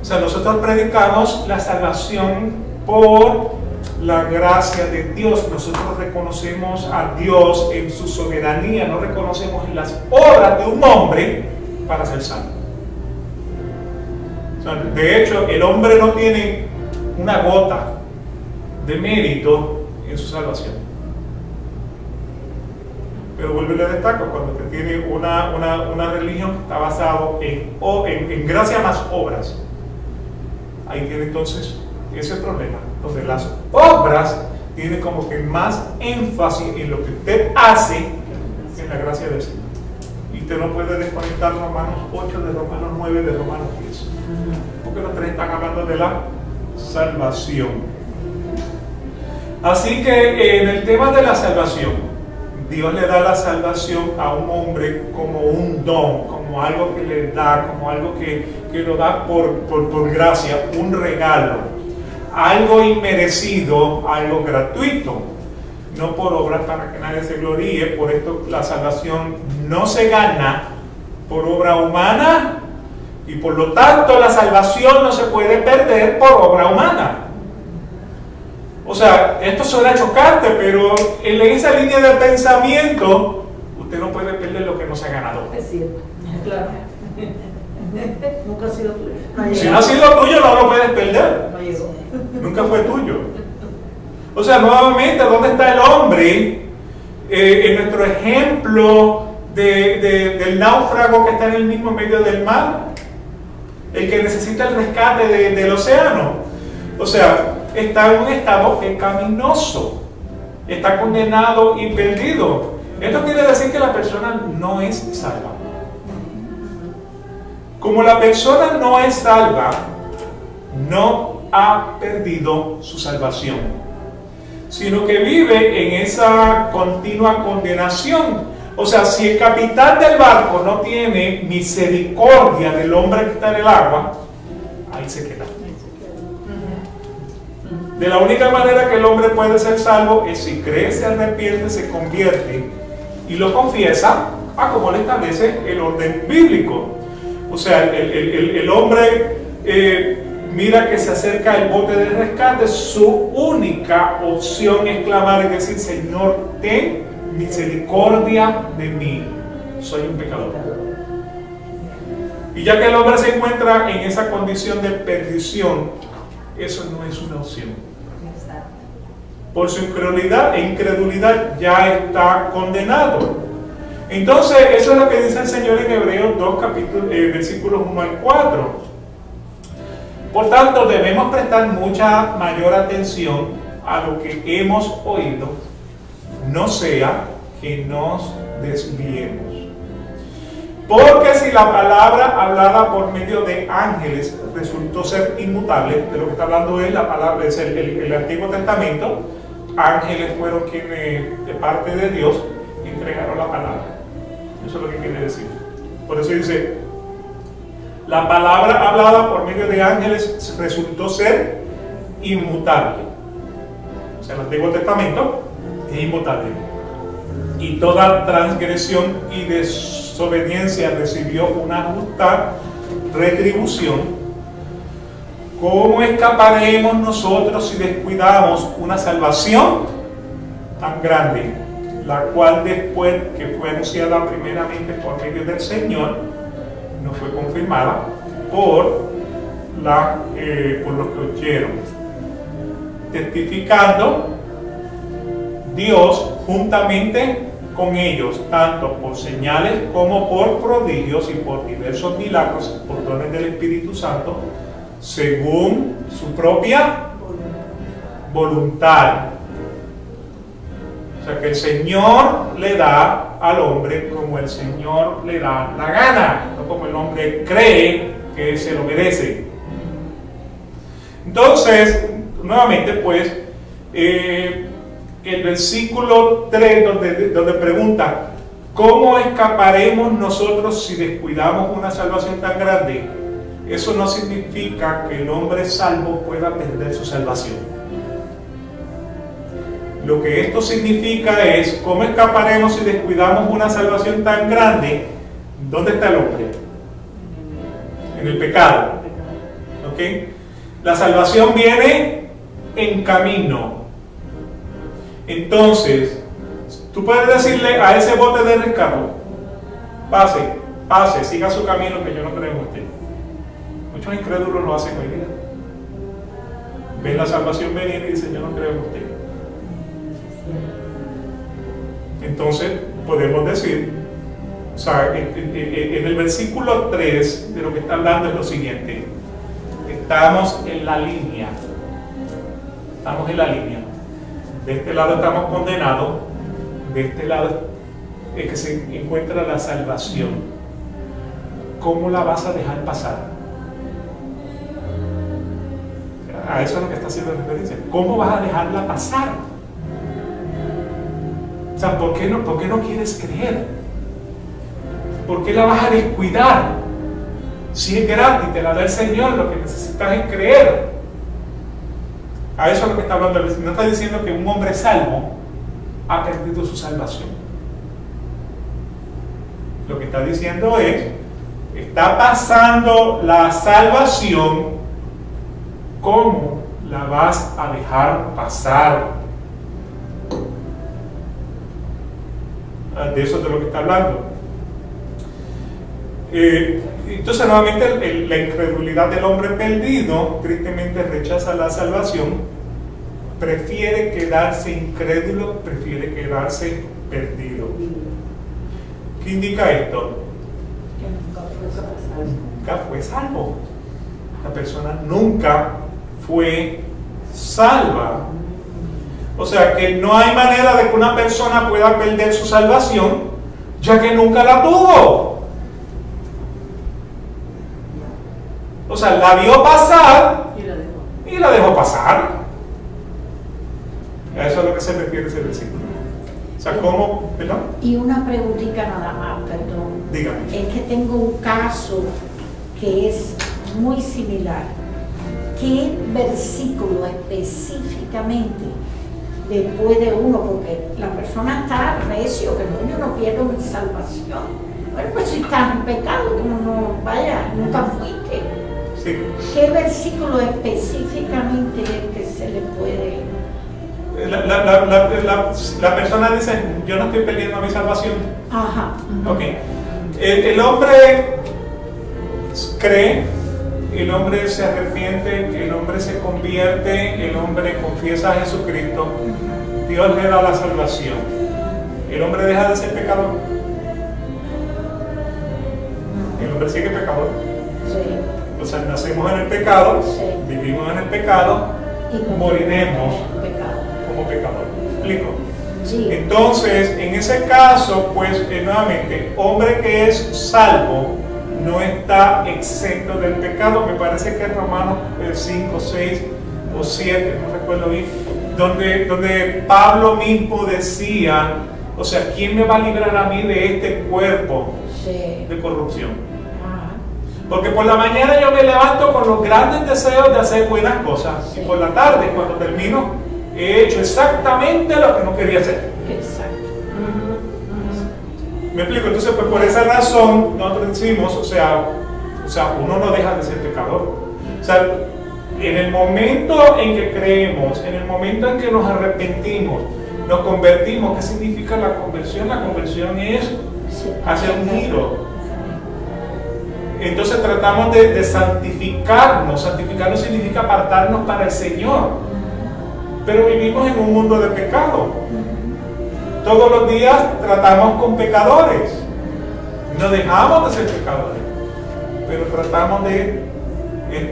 Speaker 1: O sea, nosotros predicamos la salvación por la gracia de Dios. Nosotros reconocemos a Dios en su soberanía, no reconocemos en las obras de un hombre para ser salvo. O sea, de hecho, el hombre no tiene una gota de mérito en su salvación. Pero vuelvo y le destaco, cuando usted tiene una religión que está basada en gracia más obras, ahí tiene entonces ese problema, donde las obras tienen como que más énfasis en lo que usted hace que en la gracia del Señor. Y usted no puede desconectar Romanos 8 de Romanos 9 de Romanos 10, porque los tres están hablando de la salvación. Así que en el tema de la salvación, Dios le da la salvación a un hombre como un don, como algo que le da, como algo que lo da por gracia, un regalo, algo inmerecido, algo gratuito, no por obras para que nadie se gloríe. Por esto la salvación no se gana por obra humana, y por lo tanto la salvación no se puede perder por obra humana. O sea, esto suena chocante, pero en esa línea de pensamiento usted no puede perder lo que no se ha ganado.
Speaker 4: Es cierto.
Speaker 3: Claro. Nunca ha sido tuyo.
Speaker 1: Si no ha sido tuyo, no lo puedes perder.
Speaker 3: No llegó.
Speaker 1: Nunca fue tuyo. O sea, nuevamente, ¿dónde está el hombre en nuestro ejemplo del náufrago que está en el mismo medio del mar? El que necesita el rescate del océano. O sea, está en un estado pecaminoso, está condenado y perdido. Esto quiere decir que la persona no es salva. Como la persona no es salva, no ha perdido su salvación, sino que vive en esa continua condenación. O sea, si el capitán del barco no tiene misericordia del hombre que está en el agua, ahí se queda. De la única manera que el hombre puede ser salvo es si cree, se arrepiente, se convierte y lo confiesa, como le establece el orden bíblico. O sea, el hombre mira que se acerca el bote de rescate, su única opción es clamar y decir: Señor, ten misericordia de mí, soy un pecador. Y ya que el hombre se encuentra en esa condición de perdición, eso no es una opción. Por su incredulidad ya está condenado. Entonces, eso es lo que dice el Señor en Hebreos 2, versículos 1 al 4. Por tanto, debemos prestar mucha mayor atención a lo que hemos oído, no sea que nos desviemos. Porque si la palabra hablada por medio de ángeles resultó ser inmutable, de lo que está hablando es la palabra, es el Antiguo Testamento, ángeles fueron quienes, de parte de Dios, entregaron la palabra. Eso es lo que quiere decir. Por eso dice: la palabra hablada por medio de ángeles resultó ser inmutable. O sea, el Antiguo Testamento es inmutable. Y toda transgresión y desobediencia recibió una justa retribución. ¿Cómo escaparemos nosotros si descuidamos una salvación tan grande, la cual después que fue anunciada primeramente por medio del Señor, no fue confirmada por los que oyeron? Testificando Dios juntamente con ellos, tanto por señales como por prodigios y por diversos milagros, por dones del Espíritu Santo, según su propia voluntad. O sea, que el Señor le da al hombre como el Señor le da la gana, no como el hombre cree que se lo merece. Entonces, nuevamente, pues, el versículo 3, donde pregunta, ¿cómo escaparemos nosotros si descuidamos una salvación tan grande? Eso no significa que el hombre salvo pueda perder su salvación. Lo que esto significa es, ¿cómo escaparemos si descuidamos una salvación tan grande? ¿Dónde está el hombre? En el pecado. ¿Ok? La salvación viene en camino. Entonces, tú puedes decirle a ese bote de rescate, pase, siga su camino, que yo no creo en usted. Muchos incrédulos lo hacen hoy día. Ven la salvación venir y dicen, yo no creo en usted. Entonces, podemos decir, o sea, en el versículo 3 de lo que está hablando es lo siguiente. Estamos en la línea. Estamos en la línea. De este lado estamos condenados. De este lado es que se encuentra la salvación. ¿Cómo la vas a dejar pasar? A eso es lo que está haciendo referencia. ¿Cómo vas a dejarla pasar? O sea, ¿por qué no quieres creer? ¿Por qué la vas a descuidar? Si es gratis, te la da el Señor, lo que necesitas es creer. A eso es lo que está hablando. No está diciendo que un hombre salvo ha perdido su salvación. Lo que está diciendo es, está pasando la salvación, ¿cómo la vas a dejar pasar? De eso es de lo que está hablando. Entonces, nuevamente, la incredulidad del hombre perdido tristemente rechaza la salvación, prefiere quedarse incrédulo, prefiere quedarse perdido. ¿Qué indica esto? Nunca fue salvo. La persona nunca fue salva. O sea que no hay manera de que una persona pueda perder su salvación, ya que nunca la tuvo. O sea, la vio pasar y la dejó pasar. A eso es a lo que se refiere ese versículo. O sea, ¿cómo? ¿Perdón?
Speaker 2: Y una preguntita nada más, perdón.
Speaker 1: Dígame.
Speaker 2: Es que tengo un caso que es muy similar. ¿Qué versículo específicamente le puede uno? Porque la persona está recio, que no, yo no pierdo mi salvación. Bueno, pues si estás en pecado, como no, vaya, nunca fuiste.
Speaker 1: Sí.
Speaker 2: ¿Qué versículo específicamente es que se le puede...?
Speaker 1: La persona dice, yo no estoy perdiendo mi salvación.
Speaker 2: Ajá.
Speaker 1: Ok. El hombre cree, el hombre se arrepiente, el hombre se convierte, el hombre confiesa a Jesucristo, Dios le da la salvación. El hombre deja de ser pecador. El hombre sigue pecador.
Speaker 2: Sí.
Speaker 1: O sea, nacemos en el pecado,
Speaker 2: Sí.
Speaker 1: vivimos en el pecado,
Speaker 2: Y
Speaker 1: moriremos
Speaker 2: pecado.
Speaker 1: como pecador. ¿Me explico?
Speaker 2: Sí.
Speaker 1: Entonces, en ese caso, pues nuevamente, hombre que es salvo no está exento del pecado. Me parece que es Romanos 5, 6 o 7, no recuerdo bien, donde Pablo mismo decía, o sea, ¿quién me va a librar a mí de este cuerpo
Speaker 2: Sí.
Speaker 1: de corrupción?
Speaker 2: Ajá.
Speaker 1: Porque por la mañana yo me levanto con los grandes deseos de hacer buenas cosas, y por la tarde, cuando termino, he hecho exactamente lo que no quería hacer.
Speaker 2: Exacto.
Speaker 1: ¿Me explico? Entonces, pues por esa razón nosotros decimos, o sea, uno no deja de ser pecador. O sea, en el momento en que creemos, en el momento en que nos arrepentimos, nos convertimos. ¿Qué significa la conversión? La conversión es hacer un giro. Entonces tratamos de santificarnos. Santificarnos significa apartarnos para el Señor. Pero vivimos en un mundo de pecado. Todos los días tratamos con pecadores. No dejamos de ser pecadores, pero tratamos de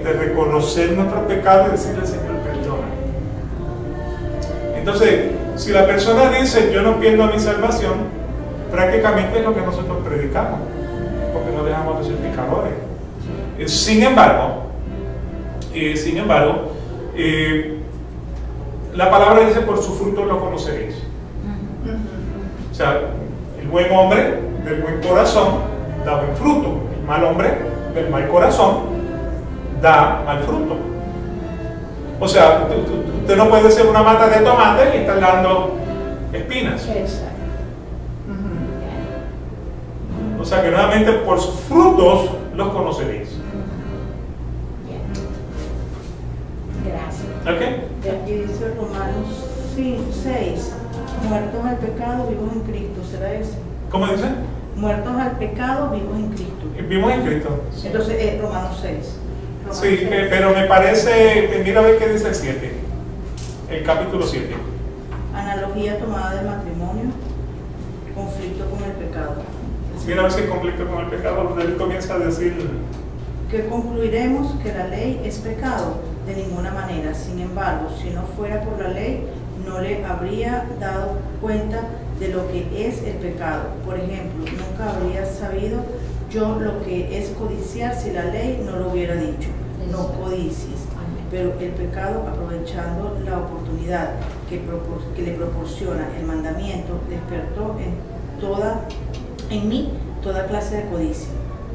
Speaker 1: reconocer nuestros pecados y decirle al Señor, perdona. Entonces, si la persona dice, yo no pierdo mi salvación, prácticamente es lo que nosotros predicamos, porque no dejamos de ser pecadores. Sin embargo, la palabra dice: por su fruto lo conoceréis. O sea, el buen hombre del buen corazón da buen fruto, el mal hombre del mal corazón da mal fruto. O sea, usted no puede ser una mata de tomate y estar dando espinas.
Speaker 2: Exacto.
Speaker 1: O sea que nuevamente por sus frutos los conoceréis.
Speaker 2: Bien. Gracias.
Speaker 1: ¿Ok?
Speaker 3: Y aquí dice Romanos 6, muertos al pecado, vivos en Cristo. ¿Será ese?
Speaker 1: ¿Cómo dice?
Speaker 3: Muertos al pecado, vivos en Cristo.
Speaker 1: Vimos en Cristo.
Speaker 3: Entonces es Romanos 6. Romanos
Speaker 1: Sí,
Speaker 3: 6.
Speaker 1: pero me parece, mira a ver qué dice el 7, el capítulo 7.
Speaker 3: Analogía tomada del matrimonio, conflicto con el pecado.
Speaker 1: Mira a ver si el conflicto con el pecado, donde él comienza a decir,
Speaker 3: Que concluiremos que la ley es pecado de ninguna manera. Sin embargo, si no fuera por la ley, no le habría dado cuenta de lo que es el pecado. Por ejemplo, nunca habría sabido yo lo que es codiciar si la ley no lo hubiera dicho. No codicies. Pero el pecado, aprovechando la oportunidad que le proporciona el mandamiento, despertó en mí toda clase de codicia,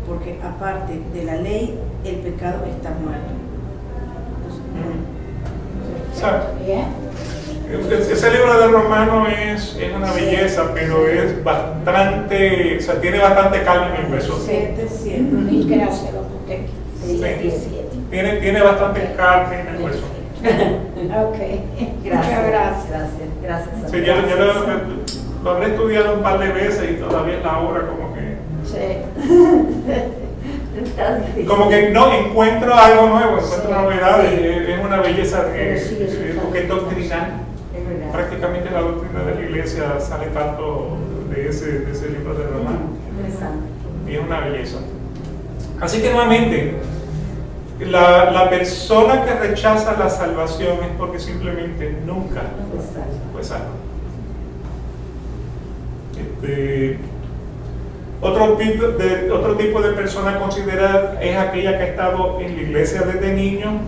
Speaker 3: porque aparte de la ley, el pecado está muerto.
Speaker 1: ¿sabes?
Speaker 2: Bien.
Speaker 1: Ese libro de Romanos es una belleza, pero es bastante, o sea, tiene bastante calma en el verso.
Speaker 3: 7:7.
Speaker 2: Mil gracias, lo apunté aquí.
Speaker 1: Sí.
Speaker 2: 7.
Speaker 1: Tiene bastante calma en el verso.
Speaker 2: Ok. Muchas gracias.
Speaker 4: Gracias.
Speaker 1: Sí, yo lo habré estudiado un par de veces y todavía es la hora como que...
Speaker 2: Sí.
Speaker 4: Está difícil.
Speaker 1: Como que no encuentro algo nuevo, encuentro
Speaker 2: Sí,
Speaker 1: novedades,
Speaker 2: sí.
Speaker 1: es una belleza
Speaker 2: Pero sí, eso está
Speaker 1: porque es doctrinal.
Speaker 4: Es verdad.
Speaker 1: Prácticamente la doctrina de la iglesia sale tanto de ese libro de Romanos.
Speaker 4: Interesante.
Speaker 1: Y es una belleza. Así que nuevamente, la persona que rechaza la salvación es porque simplemente nunca fue salvo. Otro tipo de persona considerada es aquella que ha estado en la iglesia desde niño,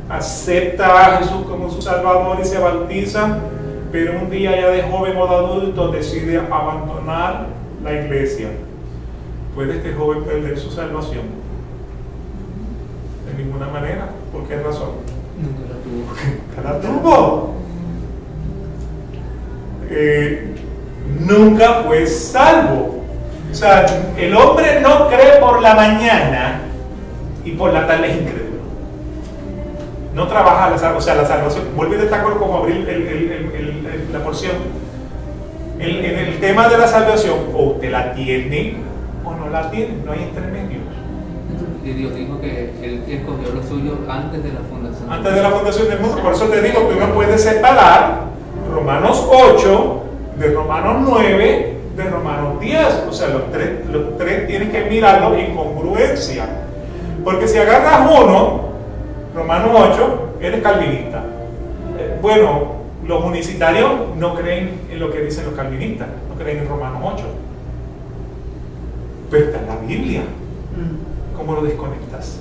Speaker 1: acepta a Jesús como su Salvador y se bautiza, pero un día ya de joven o de adulto decide abandonar la iglesia. ¿Puede este joven perder su salvación? De ninguna manera. ¿Por qué razón?
Speaker 5: Nunca la tuvo.
Speaker 1: ¿La tuvo? Nunca fue salvo. O sea, el hombre no cree por la mañana y por la tarde es incrédulo. No trabaja la salvación. O sea, la salvación, vuelve y destaco como abrir la porción. En el tema de la salvación, o usted la tiene o no la tiene, no hay intermedios.
Speaker 5: Y Dios dijo que Él escogió lo suyo antes de la fundación.
Speaker 1: Antes de la fundación del mundo, por eso te digo que uno puede separar Romanos 8 de Romanos 9 de Romanos 10. O sea, los tres tienen que mirarlo en congruencia. Porque si agarras uno, Romanos 8, eres calvinista. Bueno, los unicitarios no creen en lo que dicen los calvinistas, no creen en Romanos 8. Pero está en la Biblia. ¿Cómo lo desconectas?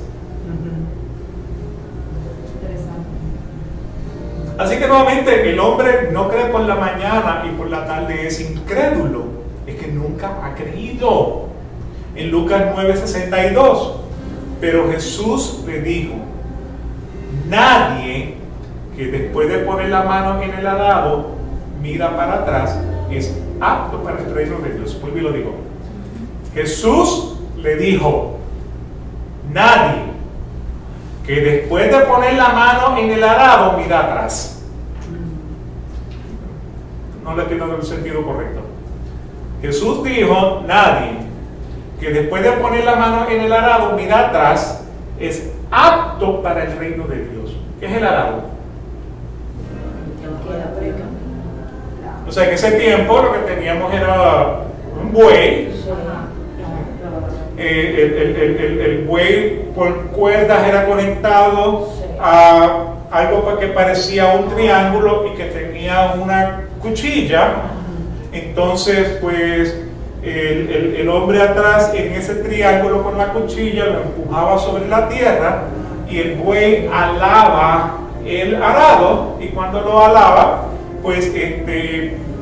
Speaker 4: Interesante.
Speaker 1: Así que nuevamente el hombre no cree por la mañana y por la tarde es incrédulo, es que nunca ha creído. En Lucas 9:62, pero Jesús le dijo: nadie que después de poner la mano en el arado mira para atrás es apto para el reino de Dios. Vuelvo y lo digo. Jesús le dijo: nadie que después de poner la mano en el arado mira atrás. No le estoy dando el sentido correcto. Jesús dijo: nadie que después de poner la mano en el arado mira atrás es apto para el reino de Dios. ¿Qué es el arado? O sea, en ese tiempo lo que teníamos era un buey. El buey por cuerdas era conectado a algo que parecía un triángulo y que tenía una cuchilla. Entonces, pues, el hombre atrás en ese triángulo con la cuchilla lo empujaba sobre la tierra y el buey alaba el arado, y cuando lo alaba, pues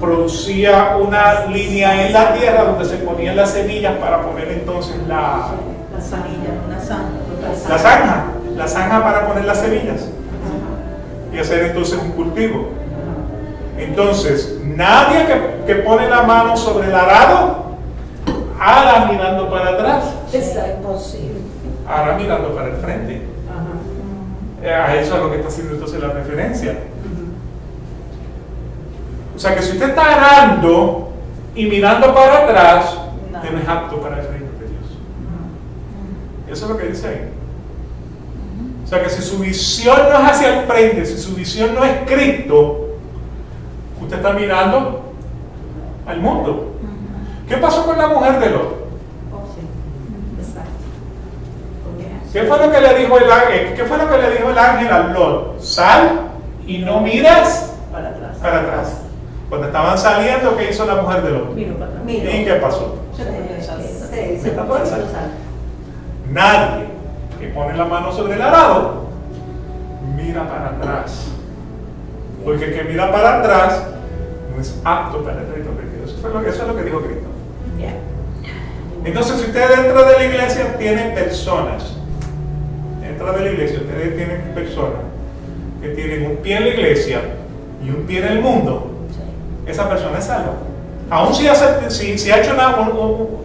Speaker 1: producía una línea en la tierra donde se ponían las semillas para poner entonces
Speaker 3: La zanilla,
Speaker 1: la zanja para poner las semillas y hacer entonces un cultivo. Entonces, nadie que pone la mano sobre el arado ara mirando para atrás,
Speaker 2: Eso es posible.
Speaker 1: ara mirando para el frente. A eso es lo que está haciendo entonces la referencia. O sea que si usted está arando y mirando para atrás, usted no es apto para el reino de Dios. Eso es lo que dice ahí. O sea que si su visión no es hacia el frente, si su visión no es Cristo, usted está mirando al mundo. ¿Qué pasó con la mujer de Lot? ¿Qué fue lo que le dijo el ángel? ¿Qué fue lo que le dijo el ángel a Lot? Sal y no miras para atrás. Cuando estaban saliendo, ¿qué hizo la mujer de Lot?
Speaker 3: Miro para atrás.
Speaker 1: ¿Y qué pasó?
Speaker 4: Se tapó el sal.
Speaker 1: Nadie que pone la mano sobre el arado mira para atrás. Porque el que mira para atrás no es apto para el reino de Dios. Eso es lo que dijo Cristo. Entonces, si usted dentro de la iglesia tiene personas, ustedes tienen personas que tienen un pie en la iglesia y un pie en el mundo, esa persona es salva. Aún si ha hecho nada,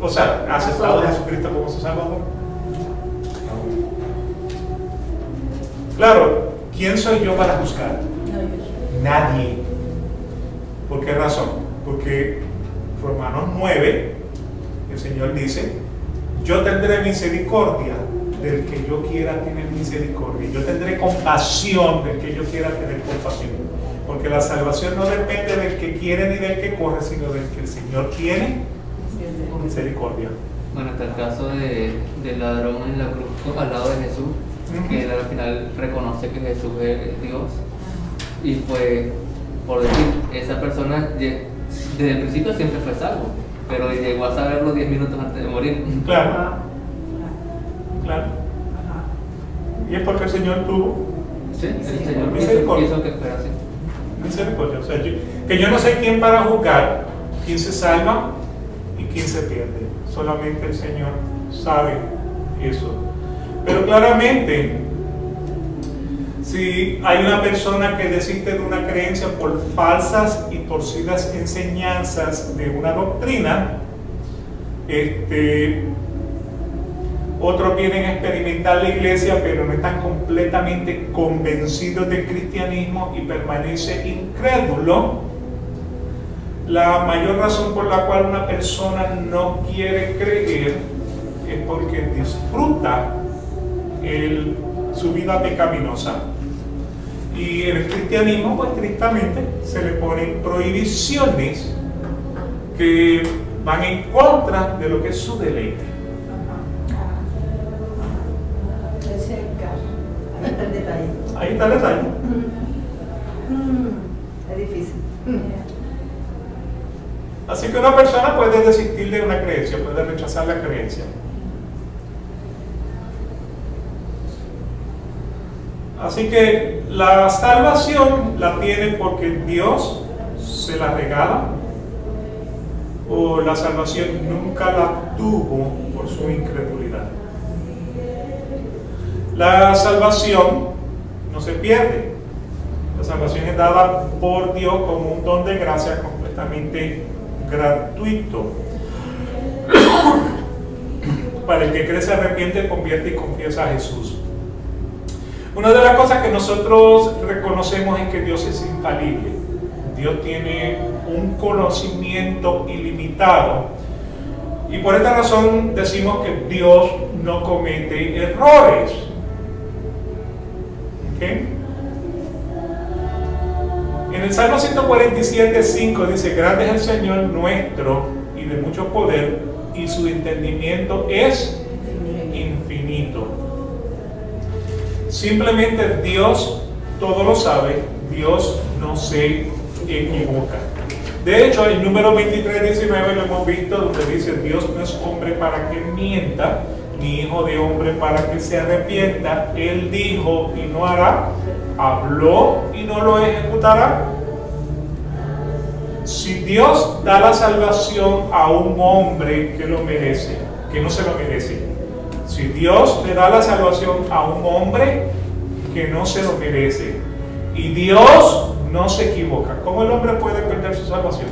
Speaker 1: o sea, ha aceptado a Jesucristo como su Salvador. Claro, ¿quién soy yo para juzgar? Nadie. ¿Por qué razón? Porque Romanos 9, el Señor dice: yo tendré misericordia del que yo quiera tener misericordia, yo tendré compasión del que yo quiera tener compasión, porque la salvación no depende del que quiere ni del que corre, sino del que el Señor tiene misericordia.
Speaker 5: Bueno, está el caso del ladrón en la cruz al lado de Jesús, que él al final reconoce que Jesús es Dios, y pues, por decir, esa persona desde el principio siempre fue salvo, pero llegó a saberlo 10 minutos antes de morir.
Speaker 1: Claro. Y es porque el Señor tuvo
Speaker 5: Sí, el Señor
Speaker 1: misericordia.
Speaker 5: hizo que fuera así.
Speaker 1: Misericordia. O sea, que yo no sé quién para juzgar, quién se salva y quién se pierde. Solamente el Señor sabe eso. Pero claramente, si hay una persona que desiste de una creencia por falsas y torcidas enseñanzas de una doctrina, otros vienen a experimentar la iglesia, pero no están completamente convencidos del cristianismo y permanece incrédulo. La mayor razón por la cual una persona no quiere creer es porque disfruta su vida pecaminosa. Y en el cristianismo, pues tristemente, se le ponen prohibiciones que van en contra de lo que es su deleite.
Speaker 2: Ese es el caso.
Speaker 4: Ahí está el detalle.
Speaker 1: Ahí está el detalle.
Speaker 4: Es difícil.
Speaker 1: Así que una persona puede desistir de una creencia, puede rechazar la creencia. Así que la salvación la tiene porque Dios se la regala, o la salvación nunca la tuvo por su incredulidad. La salvación no se pierde. La salvación es dada por Dios como un don de gracia completamente gratuito. Para el que cree, se arrepiente, convierte y confiesa a Jesús. Una de las cosas que nosotros reconocemos es que Dios es infalible. Dios tiene un conocimiento ilimitado. Y por esta razón decimos que Dios no comete errores. ¿Okay? En el Salmo 147:5 dice: grande es el Señor nuestro y de mucho poder, y su entendimiento es infinito. Simplemente Dios todo lo sabe, Dios no se equivoca. De hecho, en número 23:19 lo hemos visto, donde dice: Dios no es hombre para que mienta, ni hijo de hombre para que se arrepienta. Él dijo y no hará, habló y no lo ejecutará. Si Dios da la salvación a un hombre que lo merece, que no se lo merece, si Dios le da la salvación a un hombre que no se lo merece, y Dios no se equivoca, ¿cómo el hombre puede perder su salvación?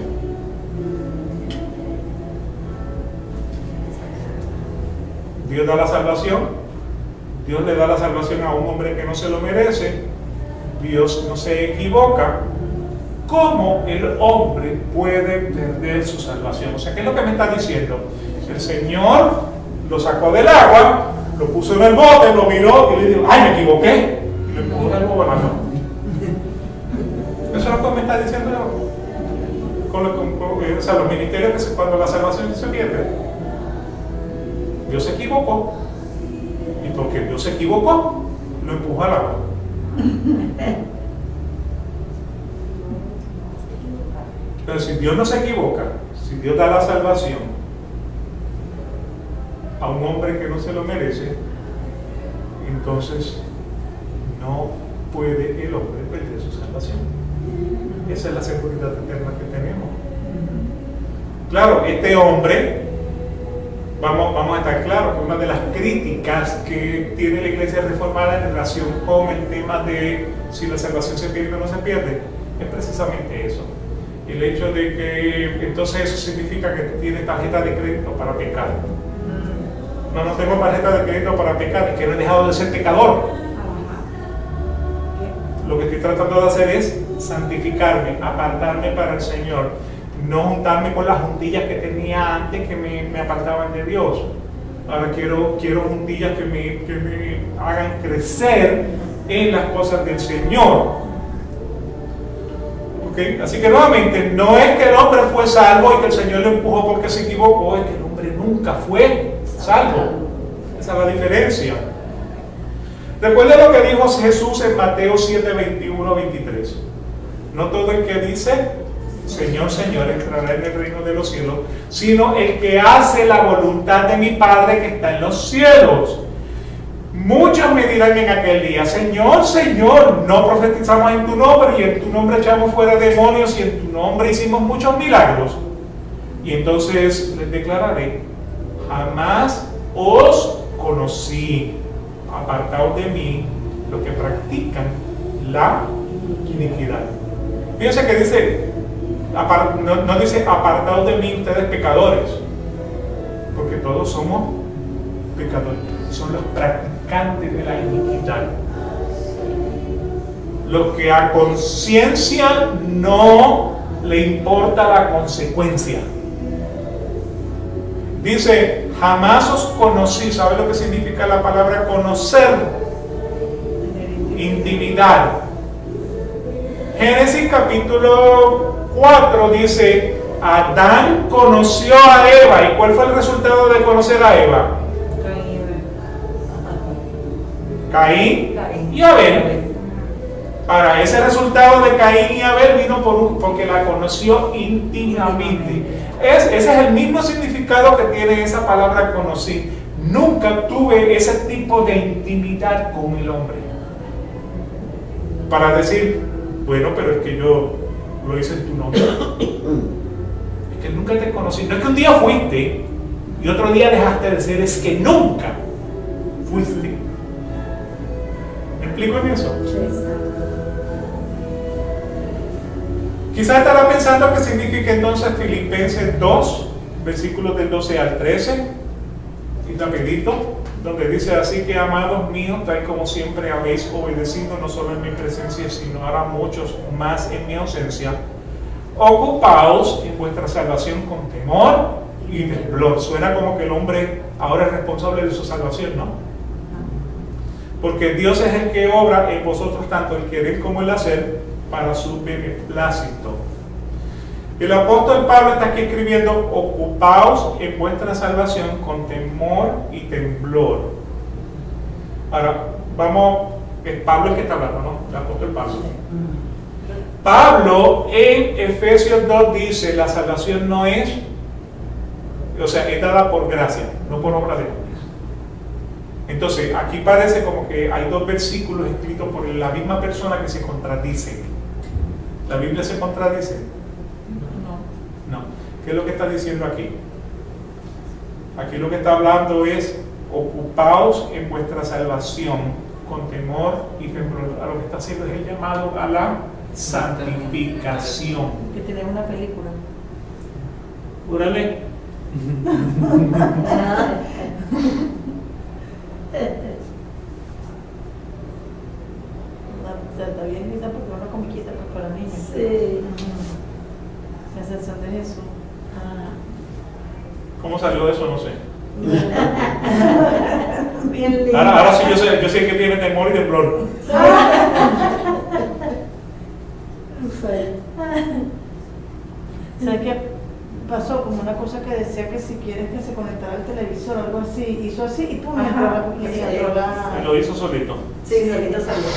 Speaker 1: Dios da la salvación, Dios le da la salvación a un hombre que no se lo merece, Dios no se equivoca. ¿Cómo el hombre puede perder su salvación? O sea, ¿qué es lo que me está diciendo? El Señor lo sacó del agua, lo puso en el bote, lo miró y le dijo: ¡ay, me equivoqué! Y le empujó el bote. Eso es lo que me está diciendo o sea, los ministerios, que cuando la salvación se pierde, Dios se equivocó, y porque Dios se equivocó, lo empujó al agua. Pero si Dios no se equivoca, si Dios da la salvación a un hombre que no se lo merece, entonces no puede el hombre perder su salvación. Esa es la seguridad eterna que tenemos. Claro, este hombre, vamos a estar claros que una de las críticas que tiene la Iglesia Reformada en relación con el tema de si la salvación se pierde o no se pierde, es precisamente eso. El hecho de que entonces eso significa que tú tienes tarjeta de crédito para pecar. No tengo tarjeta de crédito para pecar, es que no he dejado de ser pecador. Lo que estoy tratando de hacer es santificarme, apartarme para el Señor, no juntarme con las juntillas que tenía antes que me apartaban de Dios. Ahora quiero juntillas que me hagan crecer en las cosas del Señor. ¿Okay? Así que nuevamente, no es que el hombre fue salvo y que el Señor lo empujó porque se equivocó, es que el hombre nunca fue salvo. Esa es la diferencia. Recuerden lo que dijo Jesús en Mateo 7:21-23. No todo el que dice Señor, Señor entrará en el reino de los cielos, sino el que hace la voluntad de mi Padre que está en los cielos. Muchos me dirán en aquel día: Señor, Señor, no profetizamos en tu nombre, y en tu nombre echamos fuera demonios, y en tu nombre hicimos muchos milagros. Y entonces les declararé: jamás os conocí, apartaos de mí los que practican la iniquidad. Fíjense que dice, no dice apartaos de mí ustedes pecadores, porque todos somos pecadores, son los practicantes de la iniquidad, los que a conciencia no le importa la consecuencia. Dice: jamás os conocí. ¿Sabe lo que significa la palabra conocer? Intimidad. Génesis capítulo 4 dice: Adán conoció a Eva. ¿Y cuál fue el resultado de conocer a Eva? Caín y Abel. Para ese resultado de Caín y Abel vino porque la conoció íntimamente. Ese es el mismo significado que tiene esa palabra conocí. Nunca tuve ese tipo de intimidad con el hombre para decir: bueno, pero es que yo lo hice en tu nombre. Es que nunca te conocí. No es que un día fuiste y otro día dejaste de ser, es que nunca fuiste. ¿Me explico en eso? Quizás estará pensando que significa entonces Filipenses 2, versículos del 12 al 13, y rapidito, donde dice: así que, amados míos, tal como siempre habéis obedecido, no solo en mi presencia, sino ahora muchos más en mi ausencia, ocupaos en vuestra salvación con temor y temblor. Suena como que el hombre ahora es responsable de su salvación, ¿no? Porque Dios es el que obra en vosotros tanto el querer como el hacer para su beneplácito. El apóstol Pablo está aquí escribiendo: ocupaos en vuestra salvación con temor y temblor. Ahora, vamos, es Pablo el que está hablando, ¿no? El apóstol Pablo. Pablo en Efesios 2 dice, la salvación no es, o sea, es dada por gracia, no por obra de hombres. Entonces, aquí parece como que hay dos versículos escritos por la misma persona que se contradicen. ¿La Biblia se contradice? No. ¿Qué es lo que está diciendo aquí? Aquí lo que está hablando es, ocupaos en vuestra salvación con temor y temblor. A lo que está haciendo es el llamado a la santificación.
Speaker 3: Que tiene una película.
Speaker 1: Júrale.
Speaker 3: Está bien linda porque una comiquita pues, para niños.
Speaker 2: Sí.
Speaker 3: La ascensión de Jesús.
Speaker 1: ¿Cómo salió eso? No sé.
Speaker 3: Bien linda.
Speaker 1: Ahora sí yo sé que tiene temor y temblor.
Speaker 3: ¿Sabes qué pasó? Como una cosa que decía que si quieres que se conectara al televisor o algo así, hizo así y pum, entró la...
Speaker 1: Y lo hizo solito.
Speaker 4: Sí, solito salió.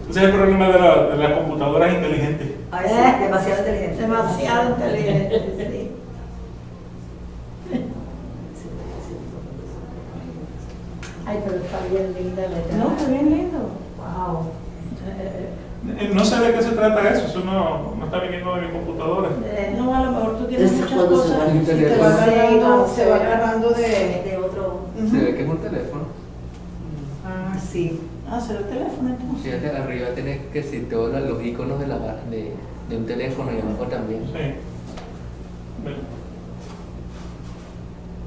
Speaker 1: Ese es el problema de las computadoras inteligentes.
Speaker 4: Ay, sí, demasiado inteligente.
Speaker 2: Demasiado inteligente, sí. Ay, pero está bien linda la
Speaker 3: No, está bien lindo.
Speaker 2: Wow.
Speaker 1: No sé de qué se trata eso no está viniendo de mi computadora.
Speaker 3: No, a lo mejor tú tienes
Speaker 4: Desde
Speaker 3: muchas
Speaker 4: cuando se
Speaker 3: cosas
Speaker 4: va
Speaker 3: y
Speaker 5: el
Speaker 3: te va agarrando,
Speaker 2: teléfono.
Speaker 3: se va agarrando de...
Speaker 4: De otro.
Speaker 5: Se ve que es un teléfono.
Speaker 4: Ah, sí.
Speaker 3: Ah, será el teléfono entonces.
Speaker 5: Fíjate, arriba tienes que si todos los iconos de, de un teléfono y abajo también.
Speaker 1: Sí. Bueno.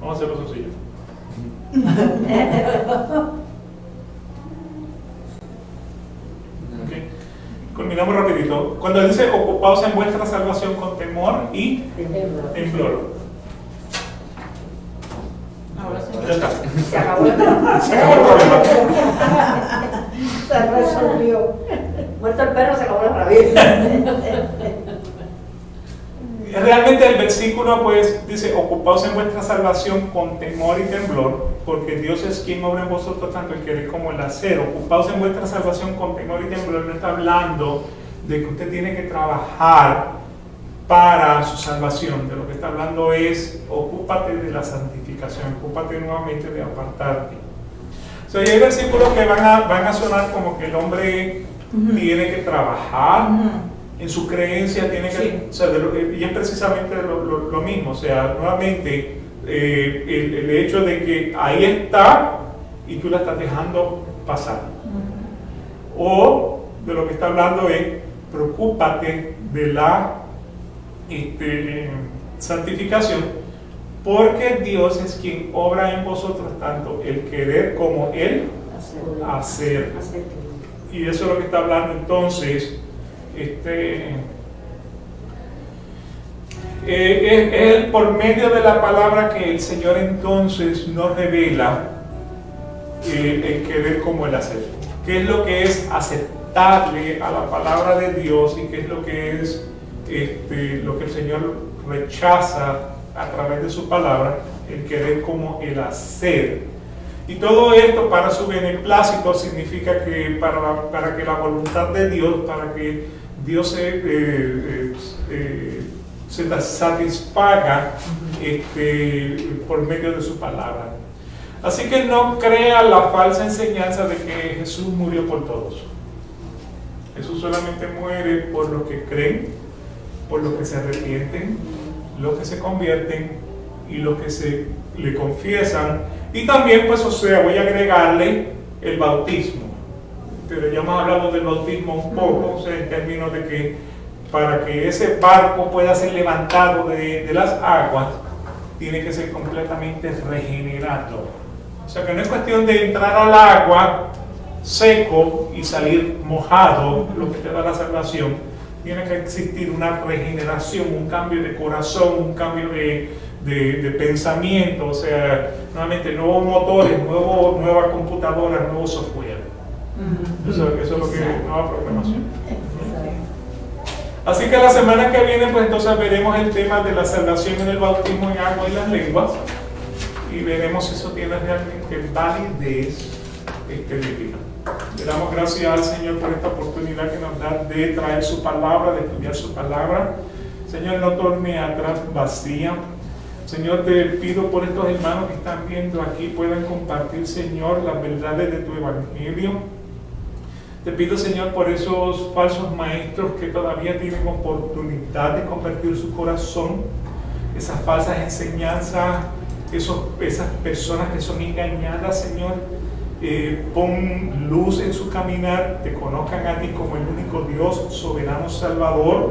Speaker 1: Vamos a hacerlo sencillo. Okay. Culminamos rapidito. Cuando dice ocupaos en vuestra salvación con temor y temblor.
Speaker 3: Ahora sí.
Speaker 1: Ya está.
Speaker 2: Se acabó el problema.
Speaker 1: Se acabó el problema.
Speaker 2: Se resolvió.
Speaker 4: Muerto el perro, se acabó la rabia.
Speaker 1: Realmente el versículo pues dice, ocupaos en vuestra salvación con temor y temblor, porque Dios es quien obra en vosotros tanto el querer como el hacer. Ocupaos en vuestra salvación con temor y temblor no está hablando de que usted tiene que trabajar para su salvación. De lo que está hablando es, ocúpate de la santificación, ocúpate nuevamente de apartarte. O sea, y hay versículos que van a sonar como que el hombre tiene que trabajar en su creencia, tiene que,
Speaker 3: Sí.
Speaker 1: o sea, y es precisamente lo mismo. O sea, nuevamente, el hecho de que ahí está y tú la estás dejando pasar. O de lo que está hablando es, preocúpate de la santificación, porque Dios es quien obra en vosotros tanto el querer como el hacer. Y eso es lo que está hablando entonces. Es por medio de la palabra que el Señor entonces nos revela el querer como el hacer. ¿Qué es lo que es aceptarle a la palabra de Dios y qué es lo que es lo que el Señor rechaza a través de su palabra? El querer como el hacer. Y todo esto para su beneplácito significa que para que la voluntad de Dios, para que Dios se satisfaga por medio de su palabra. Así que no crea la falsa enseñanza de que Jesús murió por todos. Jesús solamente muere por los que creen, por los que se arrepienten, los que se convierten y los que se le confiesan. Y también, pues, o sea, voy a agregarle el bautismo. Pero ya hemos hablado del bautismo un poco, o sea, en términos de que para que ese barco pueda ser levantado de las aguas, tiene que ser completamente regenerado. O sea, que no es cuestión de entrar al agua seco y salir mojado, lo que te da la salvación. Tiene que existir una regeneración, un cambio de corazón, un cambio de pensamiento, o sea, nuevamente nuevos motores, nuevas computadoras, nuevo software. Eso es lo que es nueva programación. Así que la semana que viene, pues entonces veremos el tema de la salvación en el bautismo en agua y las lenguas, y veremos si eso tiene realmente validez bíblica. Le damos gracias al Señor por esta oportunidad que nos da de traer su palabra, de estudiar su palabra. Señor, no torne atrás vacía. Señor, te pido por estos hermanos que están viendo aquí, puedan compartir, Señor, las verdades de tu evangelio. Te pido, Señor, por esos falsos maestros que todavía tienen oportunidad de convertir su corazón, esas falsas enseñanzas, esas personas que son engañadas, Señor. Pon luz en su caminar, te conozcan a ti como el único Dios, soberano Salvador,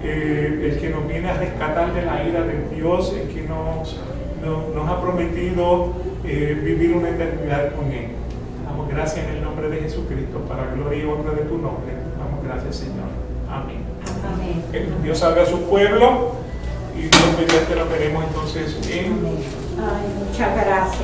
Speaker 1: el que nos viene a rescatar de la ira de Dios, el que nos ha prometido vivir una eternidad con Él. Damos gracias en el nombre de Jesucristo, para gloria y honra de tu nombre. Damos gracias, Señor. Amén.
Speaker 2: Amén.
Speaker 1: Que Dios salve a su pueblo y Dios mediante lo veremos entonces en...
Speaker 2: Ay, muchas gracias.